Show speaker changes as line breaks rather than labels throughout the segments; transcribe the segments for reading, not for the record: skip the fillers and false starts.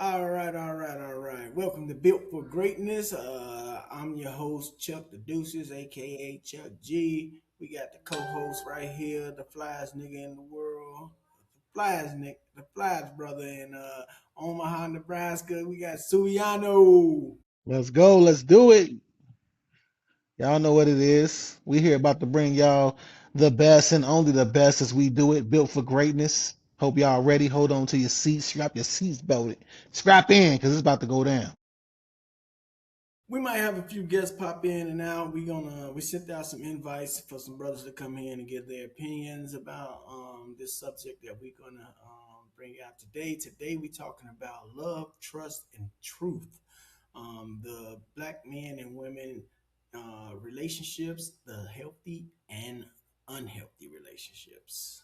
All right. Welcome to Built for Greatness. I'm your host, Chuck the Deuces, aka Chuck G. We got the co-host right here, the flyest nigga in the world, the flyest brother in Omaha, Nebraska. We got Suyano.
Let's go. Let's do it. Y'all know what it is. We here about to bring y'all the best and only the best as we do it. Built for greatness. Hope y'all ready. Hold on to your seats. Strap your seats belted. Strap in because it's about to go down.
We might have a few guests pop in and out. We sent out some invites for some brothers to come in and give their opinions about this subject that we're gonna bring out today. Today we're talking about love, trust, and truth. The black men and women relationships, the healthy and unhealthy relationships.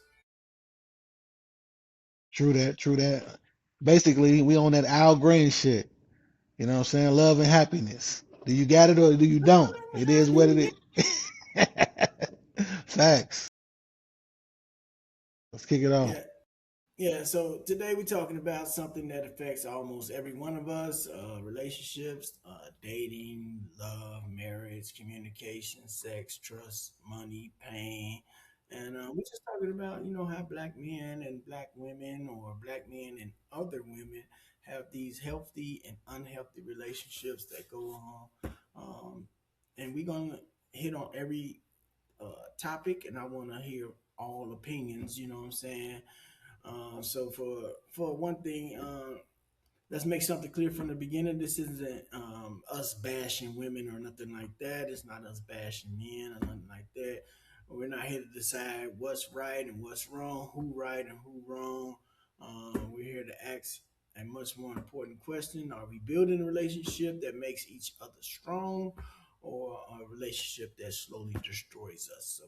True that. True that. Basically, we on that Al Green shit. You know what I'm saying? Love and happiness. Do you got it or do you don't? It is what it is. Facts. Let's kick it off.
Yeah, Yeah, so today we're talking about something that affects almost every one of us: relationships, dating, love, marriage, communication, sex, trust, money, pain. And we're just talking about, how black men and black women, or black men and other women, have these healthy and unhealthy relationships that go on. And we're going to hit on every topic, and I want to hear all opinions, you know what I'm saying? So for one thing, let's make something clear from the beginning. This isn't us bashing women or nothing like that. It's not us bashing men or nothing like that. We're not here to decide what's right and what's wrong, who right and who wrong. We're here to ask a much more important question: are we building a relationship that makes each other strong, or a relationship that slowly destroys us? So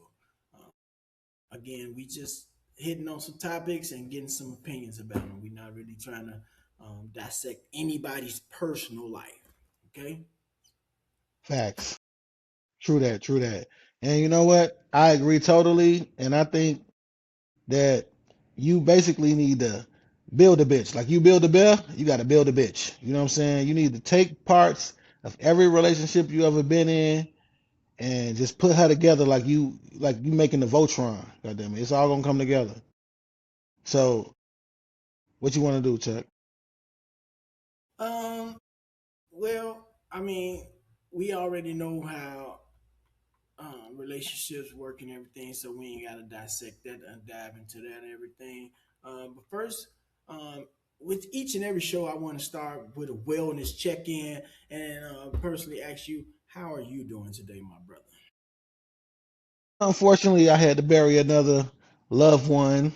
again, we just hitting on some topics and getting some opinions about them. We're not really trying to dissect anybody's personal life. Okay.
Facts. True that. True that. And you know what? I agree totally. And I think that you basically need to build a bitch. Like you build a bear, you got to build a bitch. You know what I'm saying? You need to take parts of every relationship you ever been in and just put her together like you making the Voltron. God damn it. It's all gonna come together. So what you want to do, Chuck?
Um. Well, I mean, we already know how relationships work and everything, so we ain't got to dissect that and dive into that and everything. But first, with each and every show, I want to start with a wellness check in and personally ask you, how are you doing today, my brother?
Unfortunately, I had to bury another loved one.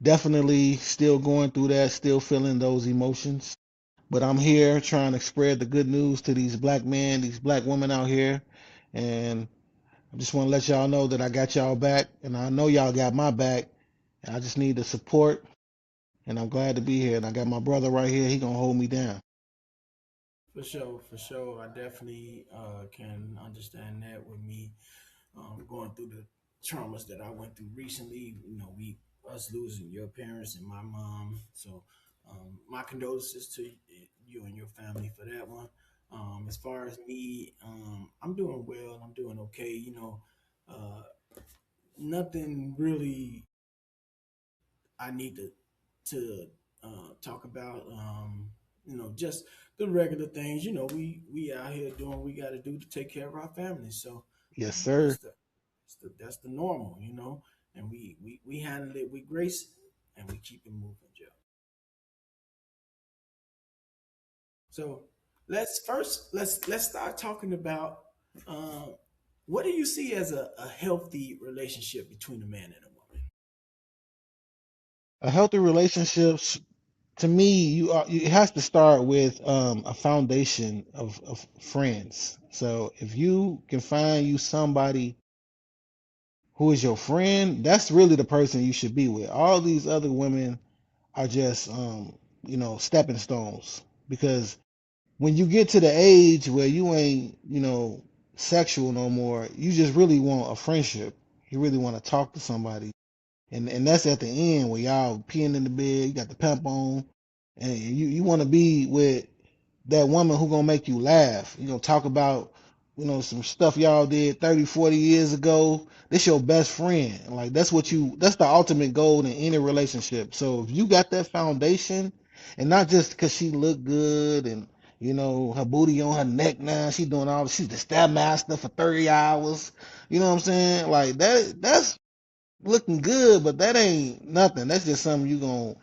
Definitely still going through that, still feeling those emotions. But I'm here trying to spread the good news to these black men, these black women out here. And I just want to let y'all know that I got y'all back, and I know y'all got my back. And I just need the support, and I'm glad to be here. And I got my brother right here. He gonna hold me down.
For sure. I definitely can understand that with me going through the traumas that I went through recently. Us losing your parents and my mom. So, my condolences to you and your family for that one. As far as me, I'm doing well. I'm doing okay. Uh, nothing really I need to talk about. Just the regular things. We out here doing what we got to do to take care of our families. So
Yes,
that's
sir.
the normal. And we handle it with grace, and we keep it moving, Joe. So let's start talking about um, what do you see as a healthy relationship between a man and a woman?
A healthy relationships to me, it has to start with a foundation of friends. So if you can find you somebody who is your friend, that's really the person you should be with. All these other women are just stepping stones because when you get to the age where you ain't sexual no more, you just really want a friendship. You really want to talk to somebody, and that's at the end where y'all peeing in the bed, you got the pump on, and you want to be with that woman who gonna make you laugh. You know, talk about, some stuff y'all did 30, 40 years ago. This your best friend. Like that's the ultimate goal in any relationship. So if you got that foundation, and not just because she look good and her booty on her neck now, she's the stab master for 30 hours. You know what I'm saying? Like that's looking good, but that ain't nothing. That's just something you gonna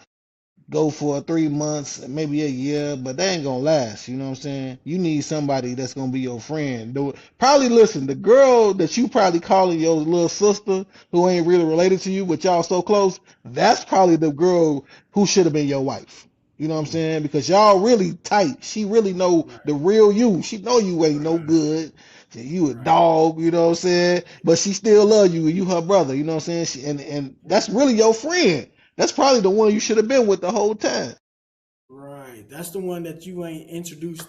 go for 3 months, maybe a year, but they ain't gonna last. You know what I'm saying? You need somebody that's gonna be your friend. Probably listen, the girl that you probably calling your little sister who ain't really related to you, but y'all so close, that's probably the girl who should have been your wife. You know what I'm
Mm,
saying? Because y'all really tight. She really know
right,
the real you. She know you ain't no
right,
good. You a
right.
dog, you know what I'm saying? But she still love you and you her brother, you know what I'm saying? And that's really your friend. That's probably the one you should have been with the whole time.
Right. That's the one that you ain't introduced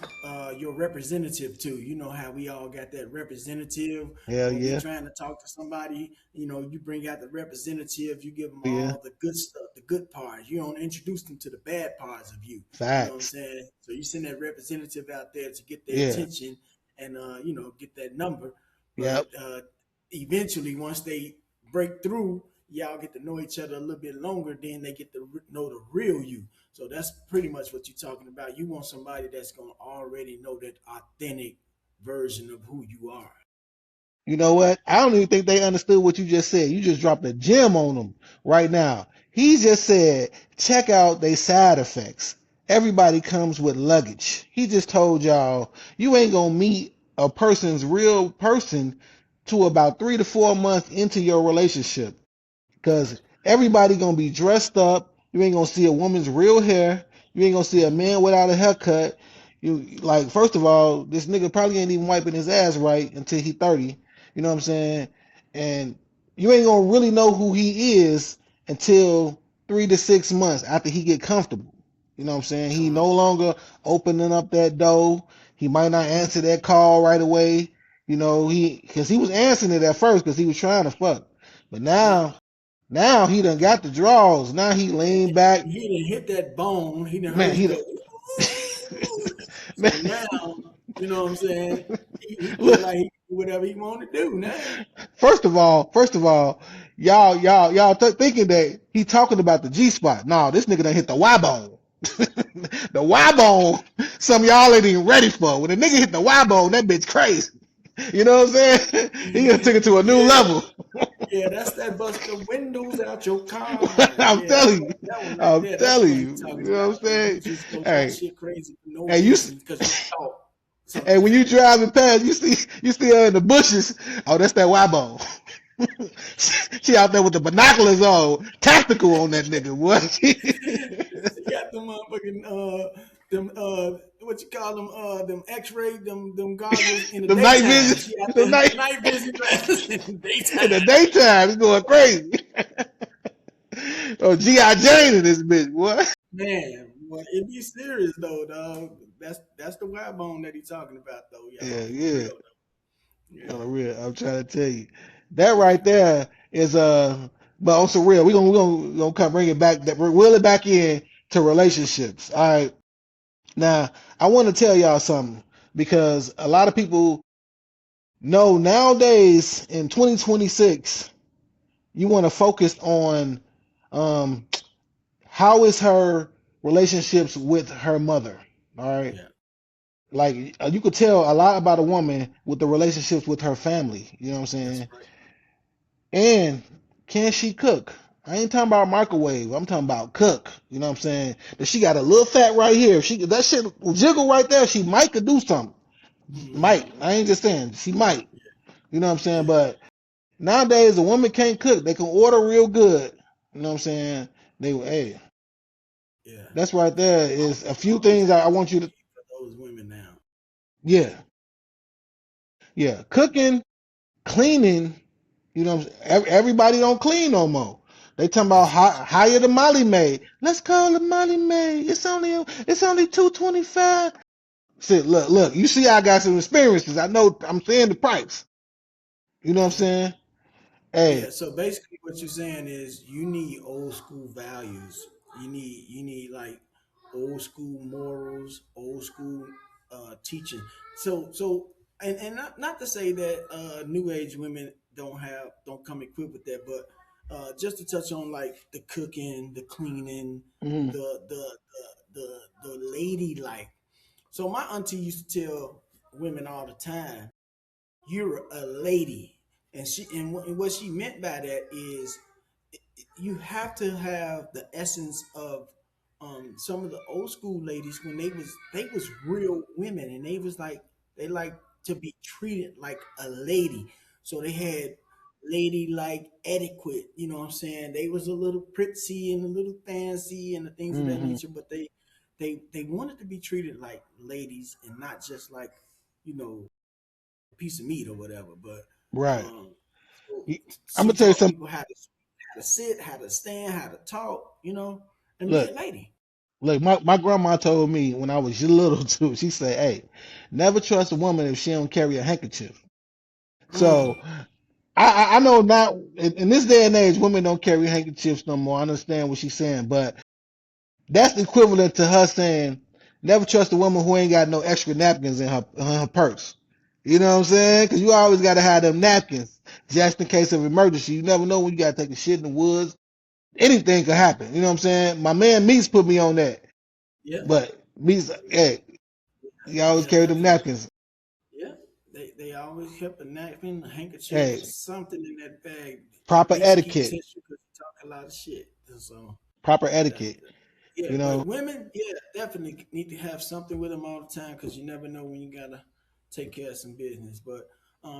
your representative to. You know how we all got that representative
Hell
when we
yeah.
trying to talk to somebody, you bring out the representative, you give them
Yeah.
all the good stuff, the good parts. You don't introduce them to the bad parts of you. You know what I'm
Facts.
saying? So you send that representative out there to get their
Yeah.
attention and get that number.
Yep.
But eventually once they break through, y'all get to know each other a little bit longer, then they get to know the real you. So that's pretty much what you're talking about. You want somebody that's going to already know that authentic version of who you are.
You know what? I don't even think they understood what you just said. You just dropped a gem on them right now. He just said, check out they side effects. Everybody comes with luggage. He just told y'all you ain't gonna meet a person's real person to about 3 to 4 months into your relationship. Because
Right.
everybody gonna be dressed up. You ain't gonna see a woman's real hair. You ain't gonna see a
Mm-hmm.
man without a haircut. You like first of all, this nigga probably ain't even wiping his ass right until he 30. You know what I'm saying? And you ain't gonna really know who he is until 3 to 6 months after he get comfortable. You know what I'm saying? He no
Con.
longer opening up that door. He might not answer that call right away. Because he was answering it at first because he was trying to fuck. But
Yeah.
now he done got the draws. Now he leaned back.
He didn't hit that bone. He didn't
Man,
heard you
he
go.
done,
Ooh.
man,
So now, you know what I'm saying? He feel
look,
like he can do whatever he want to do now.
first of all, y'all thinking that he talking about the G spot. No, this nigga done hit the Y bone. The Y bone, some of y'all ain't even ready for. When the nigga hit the Y bone, that bitch crazy. You know what I'm saying? He done took it to a new
Yeah.
level.
Yeah, that's that bust the windows out your car.
I'm
Yeah, that's
telling you.
that one right
I'm
there. That's the
telling
one he's
you.
talking
You know what
about.
I'm
When you
saying?
just go
Hey,
batshit crazy for no
hey, you
reason because you thought
Hey,
something
when
was
you
wrong.
driving past, you see her in the bushes. Oh, that's that Y bone. She out there with the binoculars on, tactical on that nigga. What?
She got them motherfucking them what you call them them X-ray them goggles in the
The night
daytime.
vision,
She out
the
there
night
night vision glasses in the
in the
daytime.
daytime, it's going crazy. Oh, GI Jane in this bitch. What?
Man, well, it be serious though, dog. That's the wire bone that he's talking about though, y'all.
Yeah,
For real
yeah.
though. Yeah,
On the real, I'm trying to tell you, that
yeah.
right there is But on some real, we gonna come bring it back, that reel it back in to relationships. All right. Now, I want to tell y'all something because a lot of people know nowadays in 2026, you want to focus on um, how is her relationships with her mother. All right.
Yeah,
Like you could tell a lot about a woman with the relationships with her family. You know what I'm
that's
saying?
right.
And can she cook? I ain't talking about microwave. I'm talking about cook. You know what I'm saying? That she got a little fat right here. She that shit jiggle right there. She might could do something. Might.
Hmm.
I ain't just saying. She might. You know what I'm saying?
Yeah,
But nowadays, a woman can't cook. They can order real good. You know what I'm saying? Hey,
yeah.
that's right there is a few
Always
things I
has to
want you to,
be for those women now.
yeah, yeah. Cooking, cleaning, everybody don't clean no more. They talking about
That's for sure.
hire the Molly maid. Let's call the Molly maid. It's only 225. See, look. You see, I got some experiences. I know. I'm saying the price. You know what I'm saying? Hey,
Yeah, so basically what you're saying is you need old school values. You need like old school morals, old school teaching. So and not to say that new age women don't come equipped with that, but just to touch on like the cooking, the cleaning,
Hmm.
the the the lady like. So my auntie used to tell women all the time, "You're a lady," and what she meant by that is you have to have the essence of some of the old school ladies when they was real women and they like to be treated like a lady. So they had lady like etiquette, you know what I'm saying? They was a little pretty and a little fancy and the things of that
Hmm.
nature, but they wanted to be treated like ladies and not just like, you know, a piece of meat or whatever. But
Right.
um so
I'm
she
gonna tell you
taught
something.
people how to sit, how to stand, how to talk, you know, and be
Look,
a lady.
look. My grandma told me when I was little too. She said, "Hey, never trust a woman if she don't carry a handkerchief."
Mm,
So I know now in this day and age, women don't carry handkerchiefs no more. I understand what she's saying, but that's the equivalent to her saying, never trust a woman who ain't got no extra napkins in her purse. You know what I'm saying? Because you always got to have them napkins just in case of emergency. You never know when you got to take a shit in the woods. Anything could happen. You know what I'm saying? My man Meeks put me on that.
yeah,
But Meeks, hey, he always
yeah,
carry them
definitely.
napkins.
Yeah, they always kept a napkin, a handkerchief,
Hey,
something in that bag. At
proper
least keep
etiquette.
tissue because you talk a lot of shit. So
Proper
that,
etiquette.
yeah,
You
but
know,
women, yeah, definitely need to have something with them all the time because you never know when you gotta take care of some business. But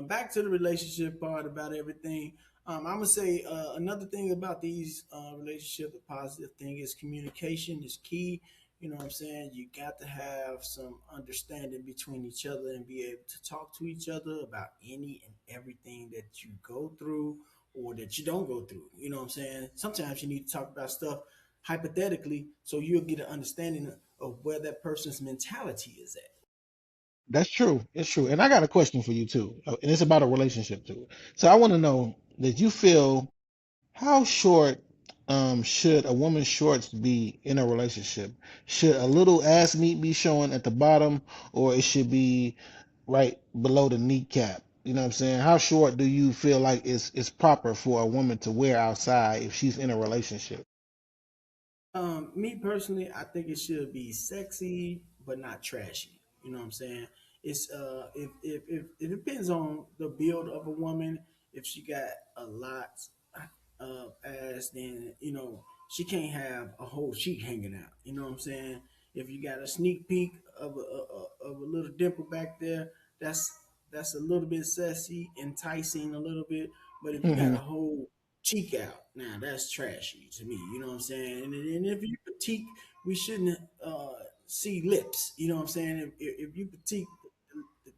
back to the relationship part about everything. I'm gonna say another thing about these relationships. The positive thing is communication is key. You know what I'm saying? You got to have some understanding between each other and be able to talk to each other about any and everything that you go through or that you don't go through. You know what I'm saying? Sometimes you need to talk about stuff hypothetically so you'll get an understanding of where that person's mentality is at.
that's true. It's true. And I got a question for you too. And it's about a relationship too. So I want to know that you feel how short should a woman's shorts be in a relationship? Should a little ass meat be showing at the bottom or it should be right below the kneecap? You know what I'm saying? How short do you feel like it's proper for a woman to wear outside if she's in a relationship?
Me personally, I think it should be sexy but not trashy. You know what I'm saying? It's if it depends on the build of a woman. If she got a lot of ass, then you know she can't have a whole cheek hanging out. You know what I'm saying? If you got a sneak peek of a little dimple back there, that's that's a little bit sassy, enticing a little bit. But if you got
Hmm.
a whole cheek out. Now that's trashy to me. You know what I'm saying? And if you critique, we shouldn't see lips. You know what I'm saying? If you critique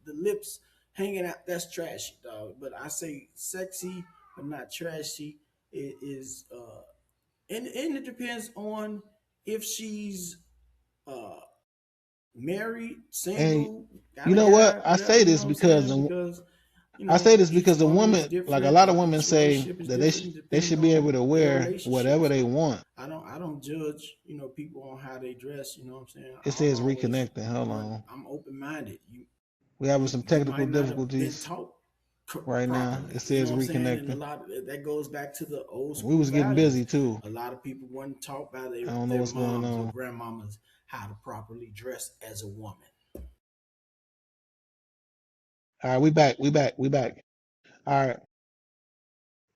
the lips hanging out, that's trashy, dog. But I say sexy but not trashy. It is, and it depends on if she's uh married,
And
single, got
you
a
know what?
guy,
I
whatever.
say
You
this
know what I'm
because
saying? Because you
I
know
say this
each
because the
woman is
woman, like a
different.
lot of women
Each
say
relationship is
that
different
they
depending
should be able
on
to
their
wear
relationship.
whatever they
So
want.
I don't judge people on how they dress. You know what I'm saying?
It
I'm
says
always
reconnecting. Hold
one.
on.
I'm open minded. You
We're having
you
some
you
technical
might not have been
difficulties
taught
right now. It
properly. You know
says
what I'm saying? And a
reconnecting.
lot of that goes back to the old
We
school
was getting
values.
busy too.
A lot of people weren't taught by
I don't know
their
what's going
moms or
on.
grandmamas how to properly dress as a woman.
All right, we back. We back. We back. All right.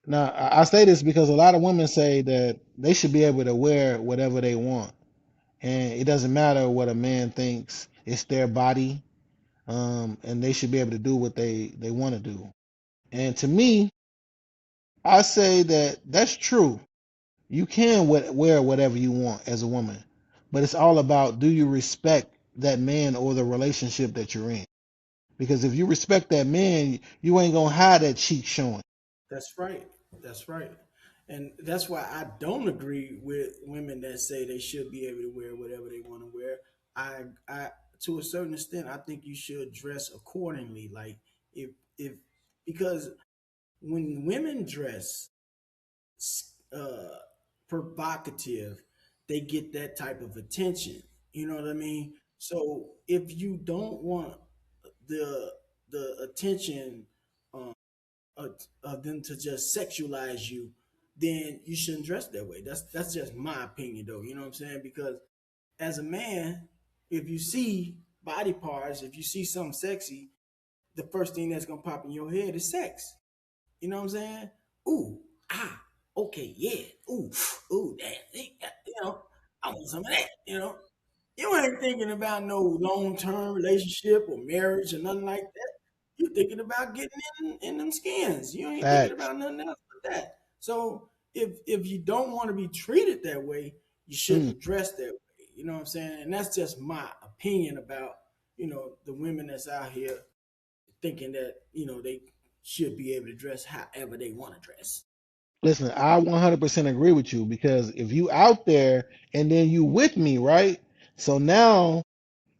Now I say this because a lot of women say that they should be able to wear whatever they want, and it doesn't matter what a man thinks. It's their body, and they should be able to do what they want to do. And to me, I say that that's true. You can wear whatever you want as a woman, but it's all about do you respect that man or the relationship that you're in? Because if you respect that man, you ain't gonna hide that cheek showing.
That's right. That's right. And that's why I don't agree with women that say they should be able to wear whatever they want to wear. I to a certain extent, I think you should dress accordingly. Like if because when women dress uh provocative, they get that type of attention. You know what I mean? So if you don't want the the attention um, of, of them to just sexualize you, then you shouldn't dress that way. That's just my opinion, though. You know what I'm saying? Because as a man, if you see body parts, if you see something sexy, the first thing that's gonna pop in your head is sex. You know what I'm saying? Ooh, ah, okay, yeah. Ooh, ooh, damn. You know, I want some of that. You ain't thinking about no long term relationship or marriage or nothing like that. You thinking about getting in them skins. You ain't thinking
Facts.
about nothing else but that. So if you don't want to be treated that way, you
Mm.
shouldn't dress that way. You know what I'm saying? And that's just my opinion about the women that's out here thinking that they should be able to dress however they want to dress.
Listen, I 100% agree with you because if you out there and then you with me, right? So now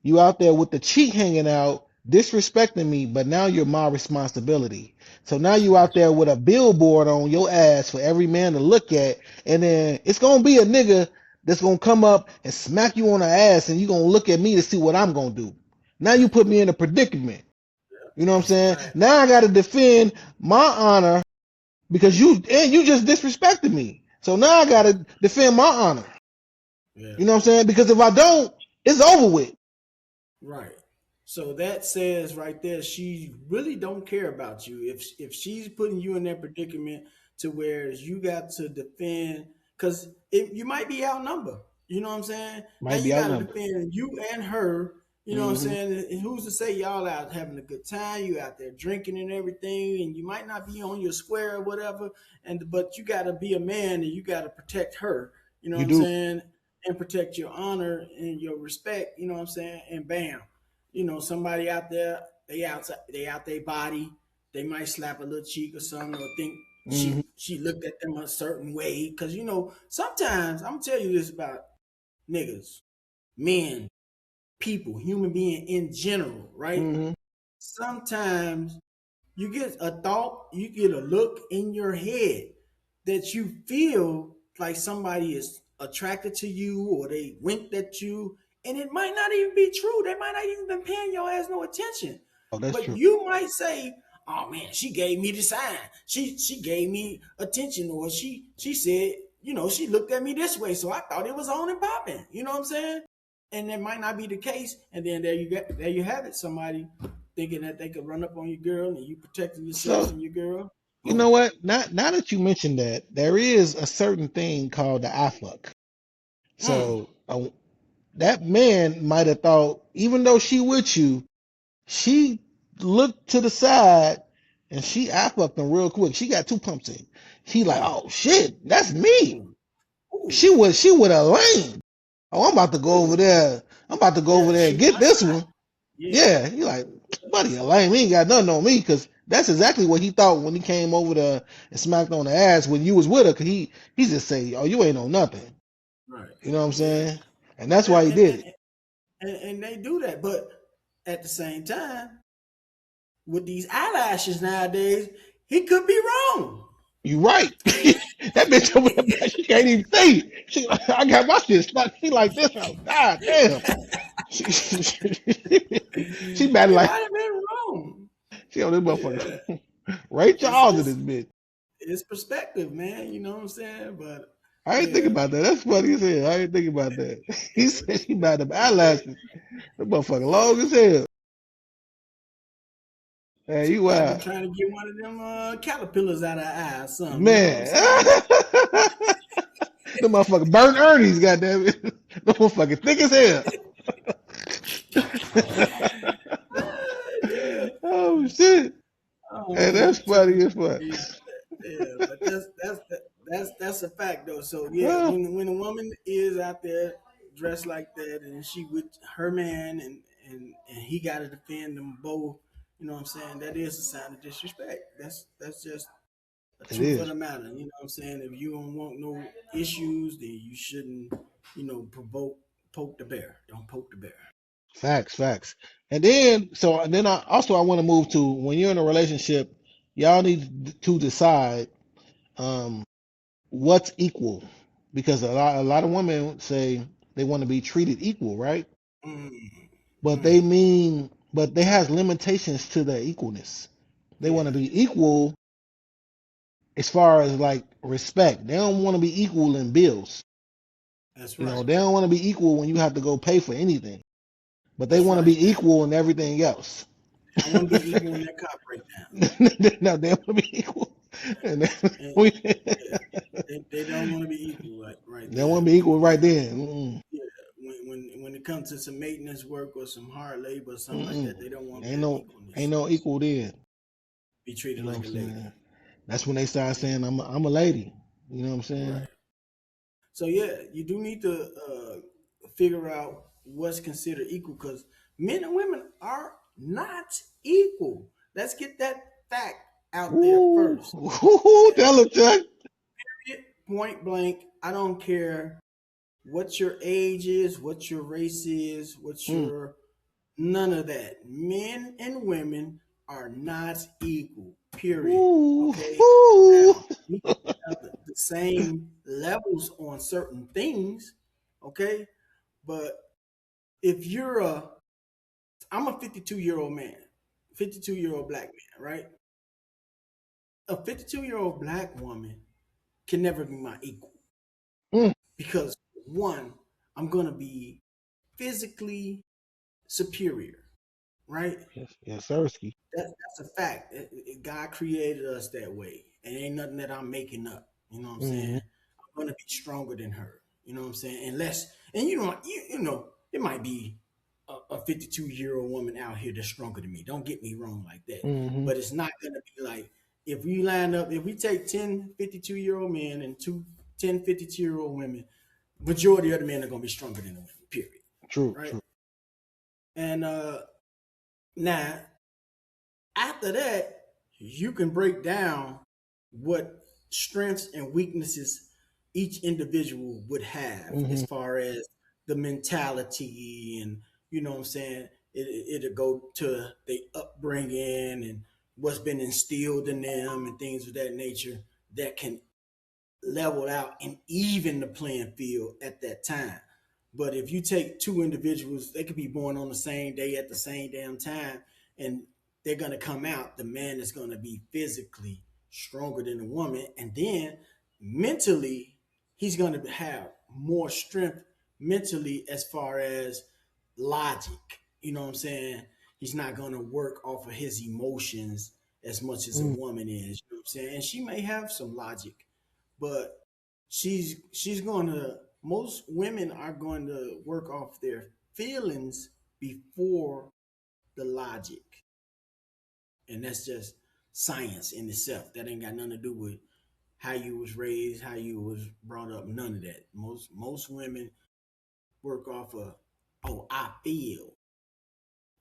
you out there with the cheek hanging out, disrespecting me, but now you're my responsibility. So now you out there with a billboard on your ass for every man to look at, and then it's gonna be a nigga that's gonna come up and smack you on the ass, and you gonna look at me to see what I'm gonna do. Now you put me in a predicament. You know what I'm
That's a
saying?
fact.
Now I gotta defend my honor because you just disrespected me. So now I gotta defend my honor.
Yeah.
You know what I'm saying? Because if I don't, it's over with.
Right. So that says right there, she really don't care about you. If she's putting you in that predicament to where you got to defend, because you might be outnumbered. You know what I'm saying? Now
Might be
you got to
outnumbered.
defend you and her. You know what I'm
Hmm.
saying? And who's to say y'all out having a good time? You out there drinking and everything, and you might not be on your square or whatever. But you got to be a man and you got to protect her. You know what
You
I'm
do.
saying? And protect your honor and your respect, you know what I'm saying? And bam, somebody out there, they out their body, they might slap a little cheek or something or think
Hmm.
she looked at them a certain way. Cause sometimes I'm gonna tell you this about niggas, men, people, human being in general, right?
Hmm.
Sometimes you get a thought, you get a look in your head that you feel like somebody is attracted to you or they winked at you, and it might not even be true. They might not even been paying your ass no attention.
Oh, that's
But
true.
you might say, "Oh man, she gave me the sign. She gave me attention, or she said, she looked at me this way, so I thought it was on and popping." You know what I'm saying? And that might not be the case. And then there you have it. Somebody thinking that they could run up on your girl and you protecting yourself
So
and your girl.
you know
Boom.
what? Now that you mentioned that, there is a certain thing called the eye fuck.
Mm.
So that man might have thought, even though she with you, she looked to the side and she eye fucked him real quick. She got two pumps in. He like,
Mm.
oh shit, that's me.
Ooh. Ooh.
She was a lane. Oh, I'm about to go over
Ooh.
there. I'm about to go over
Yeah,
there and
shoot
get
my
this
shot.
one.
Yeah.
Yeah, he like, buddy, a lame. He ain't got nothing on me because that's exactly what he thought when he came over there and smacked on the ass when you was with her. Cause he just say, oh, you ain't on nothing.
Right.
You know what I'm
Yeah.
saying? And that's
And
why he
and,
did
and
it.
and they do that, but at the same time, with these eyelashes nowadays, he could be wrong.
You right. That bitch over there, she can't even see. She, I got my shit stuck. She like this. Oh, God damn. She
He
mad like
might have been wrong.
she on this
Yeah.
motherfucker. Ray
It's
Charles in this
it's
bitch.
it's perspective, man. You know what I'm saying? But
I ain't think
yeah.
about that. That's funny as hell. I ain't think about that. He said she mad at them eyelashes. That motherfucker long as hell. Hey,
She
you
might be
wild.
trying to get one of them caterpillars out of her eye or something. You know what I'm
Man.
saying?
The motherfucker burnt Ernie's, goddamn it. The motherfucker thick as hell.
Yeah.
Oh shit.
Oh
Hey,
man,
that's
I'm telling
funny as fuck.
you. Yeah, but that's a fact though. So yeah,
Oh,
when a woman is out there dressed like that and she with her man and he got to defend them both, you know what I'm saying? That is a sign of disrespect. That's just a
it
truth of
is.
the matter. You know what I'm saying? If you don't want no issues, then you shouldn't, provoke poke the bear. Don't poke the bear.
Facts, facts. And then I want to move to when you're in a relationship, y'all need to decide um what's equal. Because a lot of women say They want to be treated equal, right?
Mm,
But
mm,
but they has limitations to their equalness. They want
yeah,
to be equal as far as like respect. They don't want to be equal in bills.
that's
You know,
right.
they don't want to be equal when you have to go pay for anything. But they
That's
want to
right.
be equal in everything else.
I want to be equal in that car breakdown.
No, they want to be equal. And then
And
we,
yeah, they don't want to be equal right
they
there.
want to be equal right then. Mm-mm,
Yeah, when it comes to some maintenance work or some hard labor or something like
mm-mm.
that, they don't want
Ain't
that
no ain't
equalness.
no equal then.
Be
You
treated
know what I'm
like a lady.
saying? That's when they start
And,
saying I'm a lady. You know what I'm saying?
right. So yeah, you do need to figure out what's considered equal because men and women are not equal. Let's get that fact out there
Ooh,
first.
ooh, tell it, Chuck.
Point blank, I don't care what your age is, what your race is, what
Mm.
your none of that. Men and women are not equal. Period.
Ooh,
Okay.
ooh.
Now we can have the same levels on certain things. Okay, but if you're a, I'm a 52-year-old man, 52-year-old black man, right? A 52-year-old black woman can never be my equal
Mm.
because one, I'm gonna be physically superior, right?
Yes, yes, Sirski.
That's a fact. God created us that way, and ain't nothing that I'm making up. You know what I'm
Mm-hmm.
saying? I'm gonna be stronger than her. You know what I'm saying? Unless, and you know, it might be a 52-year-old woman out here that's stronger than me. Don't get me wrong like that,
Mm-hmm.
but it's not gonna be like if we line up, if we take 10 52-year-old men and 10 52-year-old women, majority of the men are gonna be stronger than the women. Period.
True,
Right?
true.
And now after that, you can break down what strengths and weaknesses each individual would have
Mm-hmm.
as far as the mentality and you know what I'm saying it'll go to the upbringing and what's been instilled in them and things of that nature that can level out and even the playing field at that time. But if you take two individuals, they could be born on the same day at the same damn time, and they're gonna come out. The man is gonna be physically stronger than the woman, and then mentally, he's gonna have more strength mentally as far as logic. You know what I'm saying? He's not gonna work off of his emotions as much as a
Mm.
woman is. You know what I'm saying? And she may have some logic, but she's going to most women are going to work off their feelings before the logic, and that's just science in itself. That ain't got nothing to do with how you was raised, how you was brought up, none of that. Most women work off of, oh, I feel,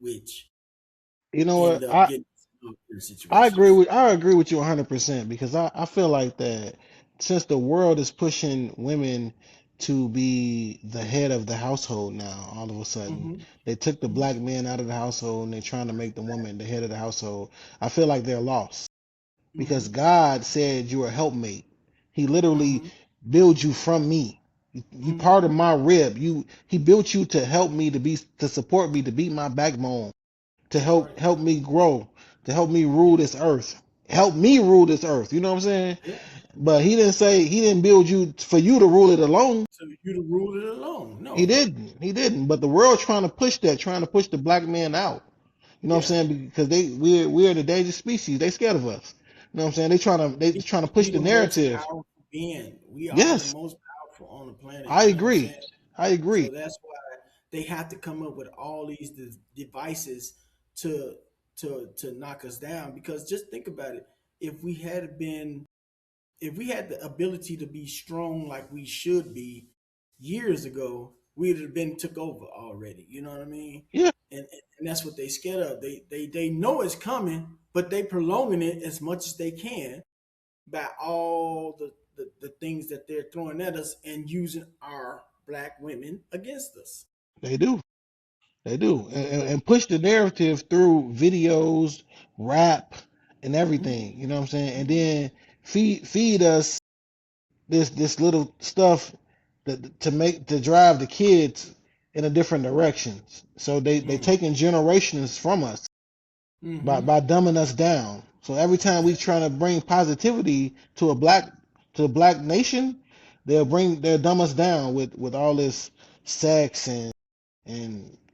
which
You know
end
what?
up getting in
I agree
situations.
with 100% because I feel like that since the world is pushing women to be the head of the household now, all of a sudden
Mm-hmm,
they took the
mm-hmm,
black man out of the household and they're trying to make the woman the head of the household. I feel like they're lost because
mm-hmm,
God said you're a helpmate. He literally
mm-hmm,
built you from me. You
mm-hmm.
part of my rib. He built you to help me to support me to be my backbone to
That's right.
help me grow, to help me rule
Yeah,
this earth. Help me rule this earth. You know what I'm saying?
yeah,
But
yeah.
he didn't build you for you to rule it alone.
So you to rule it alone?
He
No.
didn't. He didn't. But the world trying to push that, trying to push the black man out. You know what
Yeah.
I'm saying? Because we're an endangered species. They scared of us. You know what I'm saying? They trying to push
We
the
the most
narrative.
powerful being. We are the
Yes,
most powerful on the planet.
I
You know what I'm
agree.
saying?
I agree.
So that's why they have to come up with all these devices to to knock us down. Because just think about it. If we had been, if we had the ability to be strong like we should be years ago, we'd have been took over already. You know what I mean?
Yeah,
And that's what they scared of. They know it's coming, but they prolonging it as much as they can by all the things that they're throwing at us and using our black women against us.
they do. They do,
You know?
and push the narrative through videos, rap, and
Mm-hmm,
everything. You know what I'm saying? And
mm-hmm,
then feed us this little stuff to drive the kids in a different directions. So they
Mm.
taking generations from us
Mm-hmm.
by dumbing us down. So every time we trying to bring positivity to a black nation, they'll dumb us down with all this sex and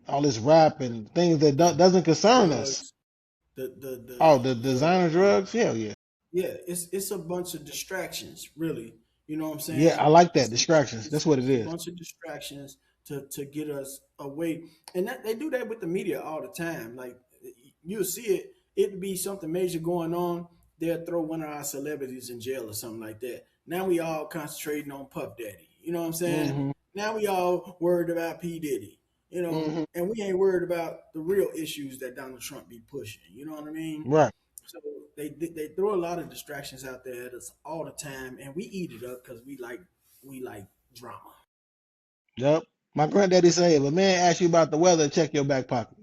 all this rap and things that
The
doesn't concern us.
drugs, the
Oh, the designer drugs, hell yeah,
yeah, it's a bunch of distractions, really. You know what I'm
yeah,
saying?
I like that
It's a bunch,
distractions. That's what it
it's a
is.
bunch of distractions to get us away, and that they do that with the media all the time. Like you'll see it, it'd be something major going on. They'll throw one of our celebrities in jail or something like that. Now we all concentrating on Puff Daddy. You know what I'm saying?
Hmm.
Now we all worried about P Diddy. You know,
Hmm.
and we ain't worried about the real issues that Donald Trump be pushing. You know what I mean?
Right.
So they throw a lot of distractions out there at us all the time, and we eat it up because we like drama.
Yep. My granddaddy said, if a man asks you about the weather, check your back pocket.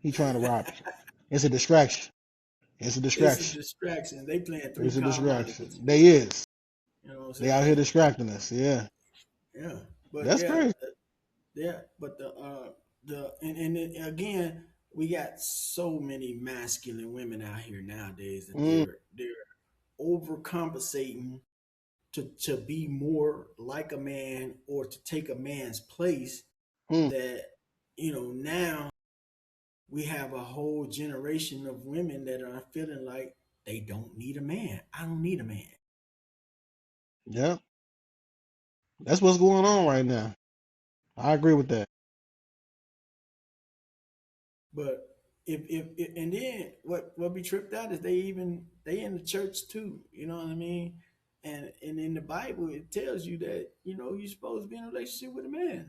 He trying to rob you. It's a distraction. It's a
It's a
distraction.
distraction. They playing three
It's a
Call Monte
distraction.
with you.
They is.
You know what I'm
They out here
saying?
distracting us. Yeah.
Yeah, but
That's
yeah,
crazy.
yeah, but the and then again, we got so many masculine women out here nowadays that
Mm,
they're overcompensating to be more like a man or to take a man's place
mm.
that now we have a whole generation of women that are feeling like they don't need a man. I don't need a man.
Yeah. That's what's going on right now. I agree with that.
But if and then what be tripped out is they in the church too. You know what I mean? And in the Bible it tells you that you're supposed to be in a relationship with a man.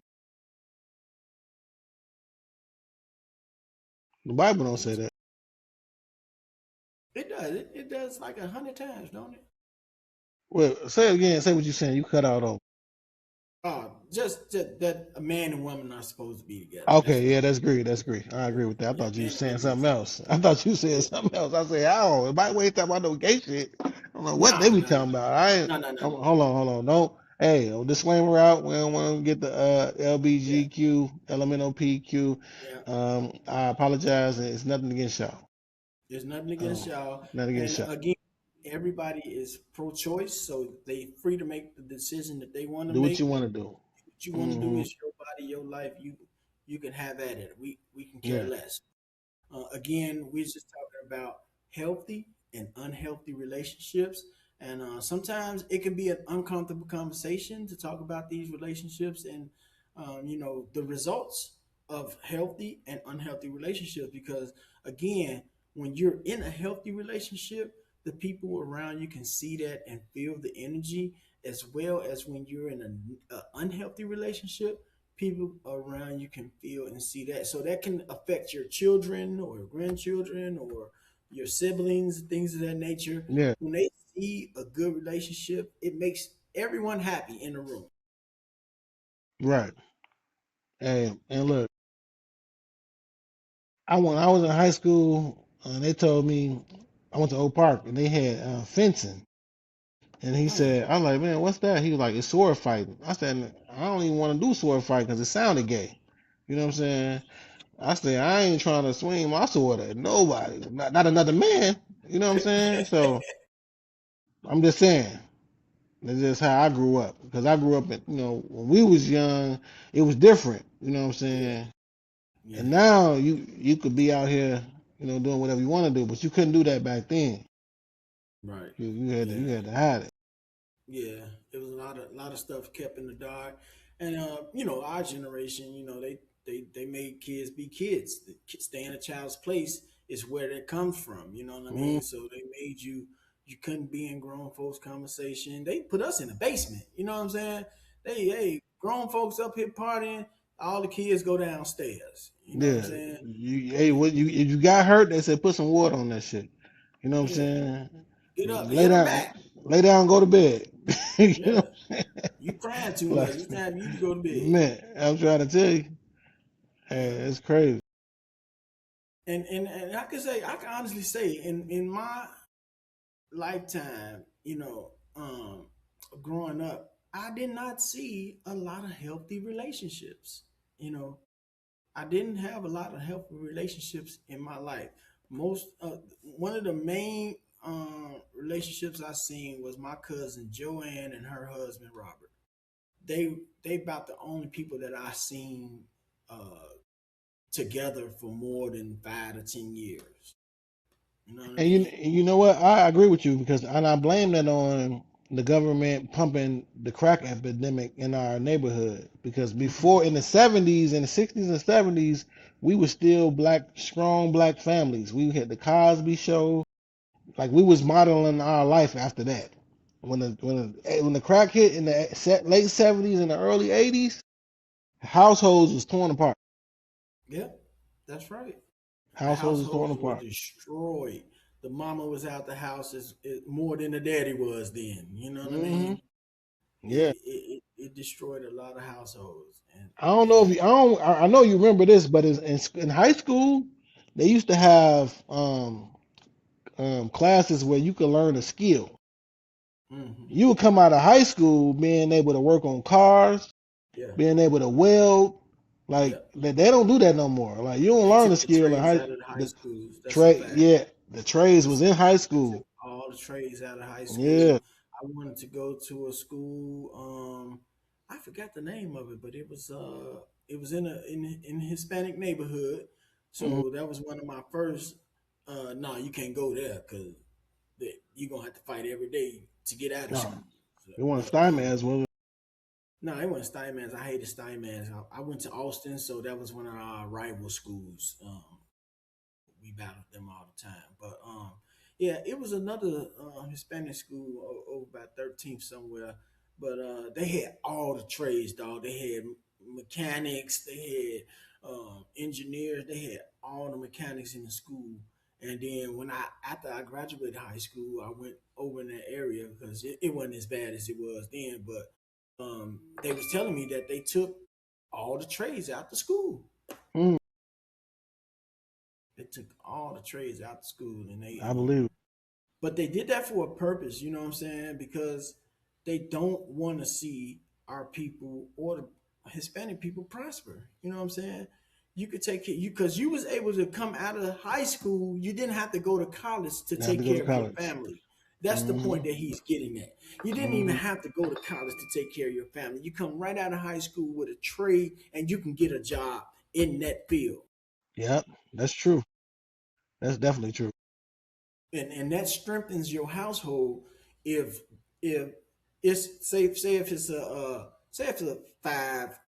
The Bible don't say that.
It does. It does like 100 times, don't it?
Well, say it again. Say what you saying. You cut out on.
Just that a man and woman are supposed to be together. That's
Okay,
what
yeah,
I'm
that's
saying.
great. That's great. I agree with that. I
Yeah,
thought you was
man and
saying
women are
something
supposed to
else.
be
I thought you
together.
said something else. I say, oh, if I wait talking about no gay shit, I don't know what they
No,
be
no, no,
talking about. I ain't,
no, no, no, no.
hold on. Don't. Hey, disclaimer out. We don't want to get the
Yeah,
LBGQ, LMNOPQ.
yeah.
I apologize. It's nothing against y'all.
There's nothing against y'all.
Nothing against
And
y'all.
again, everybody is pro-choice, so they free to make the decision that they want to
Do what you
make.
want to do.
What you want to do
Hmm.
is your body, your life. You can have at it. We can care
Yeah.
less. Again, we're just talking about healthy and unhealthy relationships. And sometimes it can be an uncomfortable conversation to talk about these relationships and, the results of healthy and unhealthy relationships. Because, again, when you're in a healthy relationship, the people around you can see that and feel the energy, as well as when you're in an unhealthy relationship, people around you can feel and see that. So that can affect your children or your grandchildren or your siblings, things of that nature.
Yeah.
When they see a good relationship, it makes everyone happy in the room.
Right. Hey, and look, I was in high school, and they told me I went to Oak Park, and they had fencing. And he
Mm.
said, I'm like, man, what's that? He was like, it's sword fighting. I said, I don't even want to do sword fighting because it sounded gay. You know what I'm saying? I said, I ain't trying to swing my sword at nobody, not another man. You know what I'm saying? So I'm just saying, that's just how I grew up. Because I grew up, when we was young, it was different. You know what I'm
Yeah,
saying? And
yeah,
now you could be out here, doing whatever you want to do, but you couldn't do that back then.
right.
You
Yeah,
had to hide it.
yeah. It was a lot of stuff kept in the dark, and our generation, they made kids be kids. Stay in a child's place is where that comes from. You know what I
Mm,
mean? So they made you couldn't be in grown folks' conversation. They put us in the basement. You know what I'm saying? Hey, grown folks up here partying. All the kids go downstairs. You know what I'm
yeah.
saying?
Hey,
Yeah,
what you if you got hurt, they said put some water on that shit. You know what I'm
yeah.
saying?
Get up,
Lay
hit them
down,
back.
go to bed. You know
Yeah,
what I'm saying?
you crying too much.
Like,
It's time for you to go to bed.
man, I'm trying to tell you, hey,
Yeah.
it's crazy.
And I can honestly say in my lifetime, growing up, I did not see a lot of healthy relationships. You know, I didn't have a lot of healthy relationships in my life. Most One of the main relationships I seen was my cousin Joanne and her husband Robert. They about the only people that I seen uh, together for more than 5 to 10 years. You know what I mean?
And you know what? I agree with you because and I blame that on the government pumping the crack epidemic in our neighborhood. Because
Hmm.
before in the 70s and the 60s and 70s, we were still black, strong black families. We had the Cosby Show, like we was modeling our life after that. When the crack hit in the late 70s and the early 80s, households was torn apart.
Yep, that's right. The
Households was torn
households were
apart.
destroyed. The mama was out the house more than the daddy was then. You know what I
Hmm.
mean?
Yeah.
It destroyed a lot of households,
I don't know if
and
you, I don't, I know you remember this, but in high school, they used to have classes where you could learn a skill.
hmm
You would come out of high school being able to work on cars,
yeah,
being able to weld.
yeah.
Like they don't do that no more. Like you don't
They
learn a
took the
skill in
trades
high.
out of the high
The
schools. That's a
trade,
fact.
yeah, the trades
That's
was
a
in high
fact. They took
school.
all the trades out of high school.
Yeah.
I wanted to go to a school. I forgot the name of it, but it was in a Hispanic neighborhood.
Mhm.
So that was one of my first. No, you can't go there because you're gonna have to fight every day to get out of
No,
school. So,
it wasn't
but
Steinmetz, was it?
no, it wasn't Steinman's. I hated Steinman's. I went to Austin, so that was one of our rival schools. We battled them all the time. But yeah, it was another Hispanic school over by 13th somewhere. But they had all the trades, dog. They had mechanics, they had engineers, they had all the mechanics in the school. And then after I graduated high school, I went over in that area because it wasn't as bad as it was then. But they was telling me that they took all the trades out the school.
Mm,
They took all the trades out the school, and they
I believe it.
but they did that for a purpose, you know what I'm saying? Because they don't want to see our people or the Hispanic people prosper. You know what I'm saying? You could take care you because you was able to come out of hie school. You didn't have to go to college to
I have to
take
go to
care of your
college.
family. That's the
Hmm.
point that he's getting at. You didn't even
Hmm.
have to go to college to take care of your family. You come right out of high school with a trade and you can get a job in that field.
Yep, that's true. That's definitely true.
And that strengthens your household if if it's say if it's say if it's a 5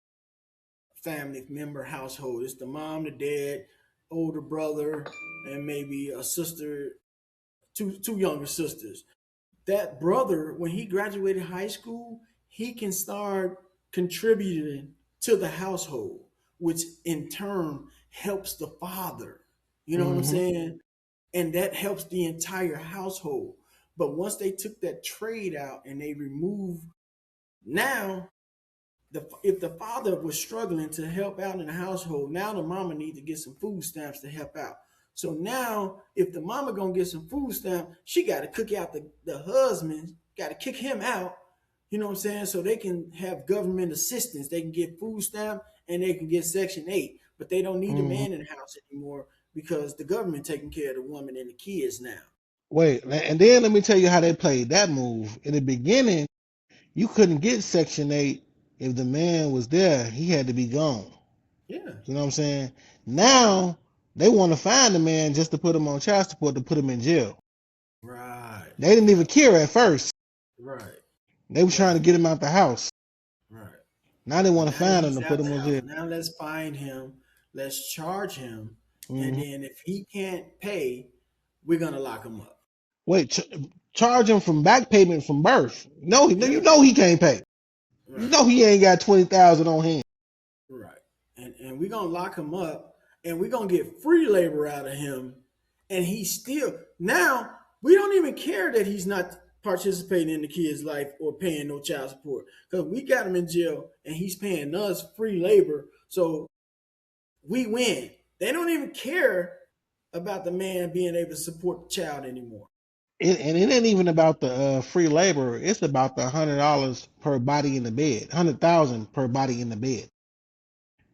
family member household. It's the mom, the dad, older brother, and maybe a sister, two younger sisters. That brother, when he graduated high school, he can start contributing to the household, which in turn helps the father. You know what I'm
Hmm.
saying? And that helps the entire household. But once they took that trade out and they removed, now if the father was struggling to help out in the household, now the mama need to get some food stamps to help out. So now, if the mama gonna get some food stamp, she got to cook out the husband, got to kick him out. You know what I'm saying? So they can have government assistance. They can get food stamp and they can get Section 8, but they don't need a
Hmm.
man in the house anymore because the government taking care of the woman and the kids now.
Wait, and then let me tell you how they played that move. In the beginning, you couldn't get Section 8 if the man was there. He had to be gone.
Yeah,
You know what I'm saying? Now, they want to find the man just to put him on child support to put him in jail.
right.
They didn't
Yeah,
even care at first.
right,
They was trying to
right,
get him out the house.
right.
Now they
But
want to
now that
find him
he's
to put
out
him
the
on
house,
jail.
now let's find him, let's charge him, and
Hmm.
then if he can't pay, we're gonna lock him up.
Wait, charge him from back payment from birth. No, you
Yeah,
know he can't pay. You
right,
know he ain't got 20,000 on hand.
right. And we're gonna lock him up, and we're gonna get free labor out of him, and he's still now. We don't even care that he's not participating in the kid's life or paying no child support because we got him in jail and he's paying us free labor. So we win. They don't even care about the man being able to support the child anymore.
And it ain't even about the free labor. It's about the $100 per body in the bed, 100,000 per body in the bed.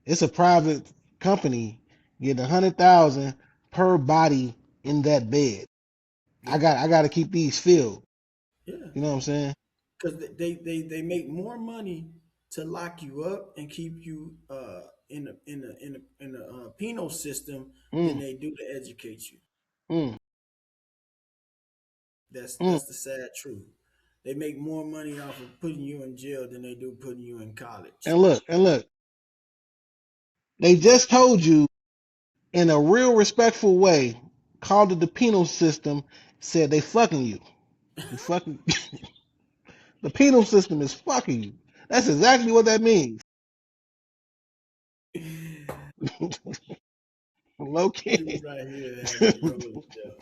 It's a private company getting 100,000 per body in that bed.
Yeah,
I got to keep these filled.
yeah.
You know what I'm saying?
Because they make more money to lock you up and keep you in a penal system than
Mm,
they do to educate you.
mm,
That's
mm.
that's the sad truth. They make more money off of putting you in jail than they do putting you in college.
And look, they just told you in a real respectful way, called it the penal system, said they fucking you. You fucking the penal system is fucking you. That's exactly what that means. Low
Dude
key.
right here having a roller show.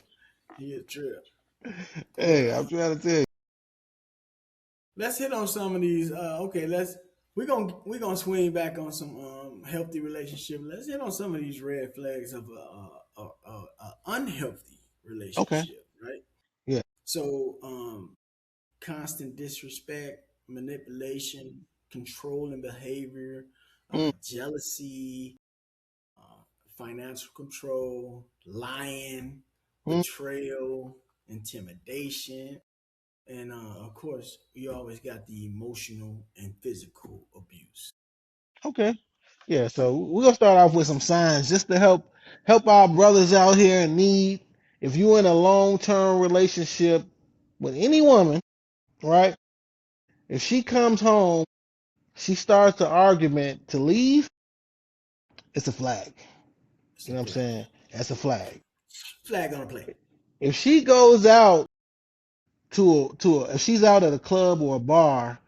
He a trip. But
Hey, I'm trying to tell you.
let's hit on some of these. Okay, we're gonna swing back on some healthy relationship. Let's hit on some of these red flags of a unhealthy
Okay.
relationship, right?
Yeah.
So constant disrespect, manipulation, controlling behavior,
Mm,
jealousy, financial control, lying,
mm.
betrayal, intimidation, and of course, we always got the emotional and physical abuse.
Okay. Yeah, so we're gonna start off with some signs just to help our brothers out here in need. If you're in a long-term relationship with any woman, right? If she comes home, she starts the argument to leave, it's a flag.
It's
You
a
know what I'm
flag.
saying? That's a flag.
Flag on the play.
If she goes out if she's out at a club or a bar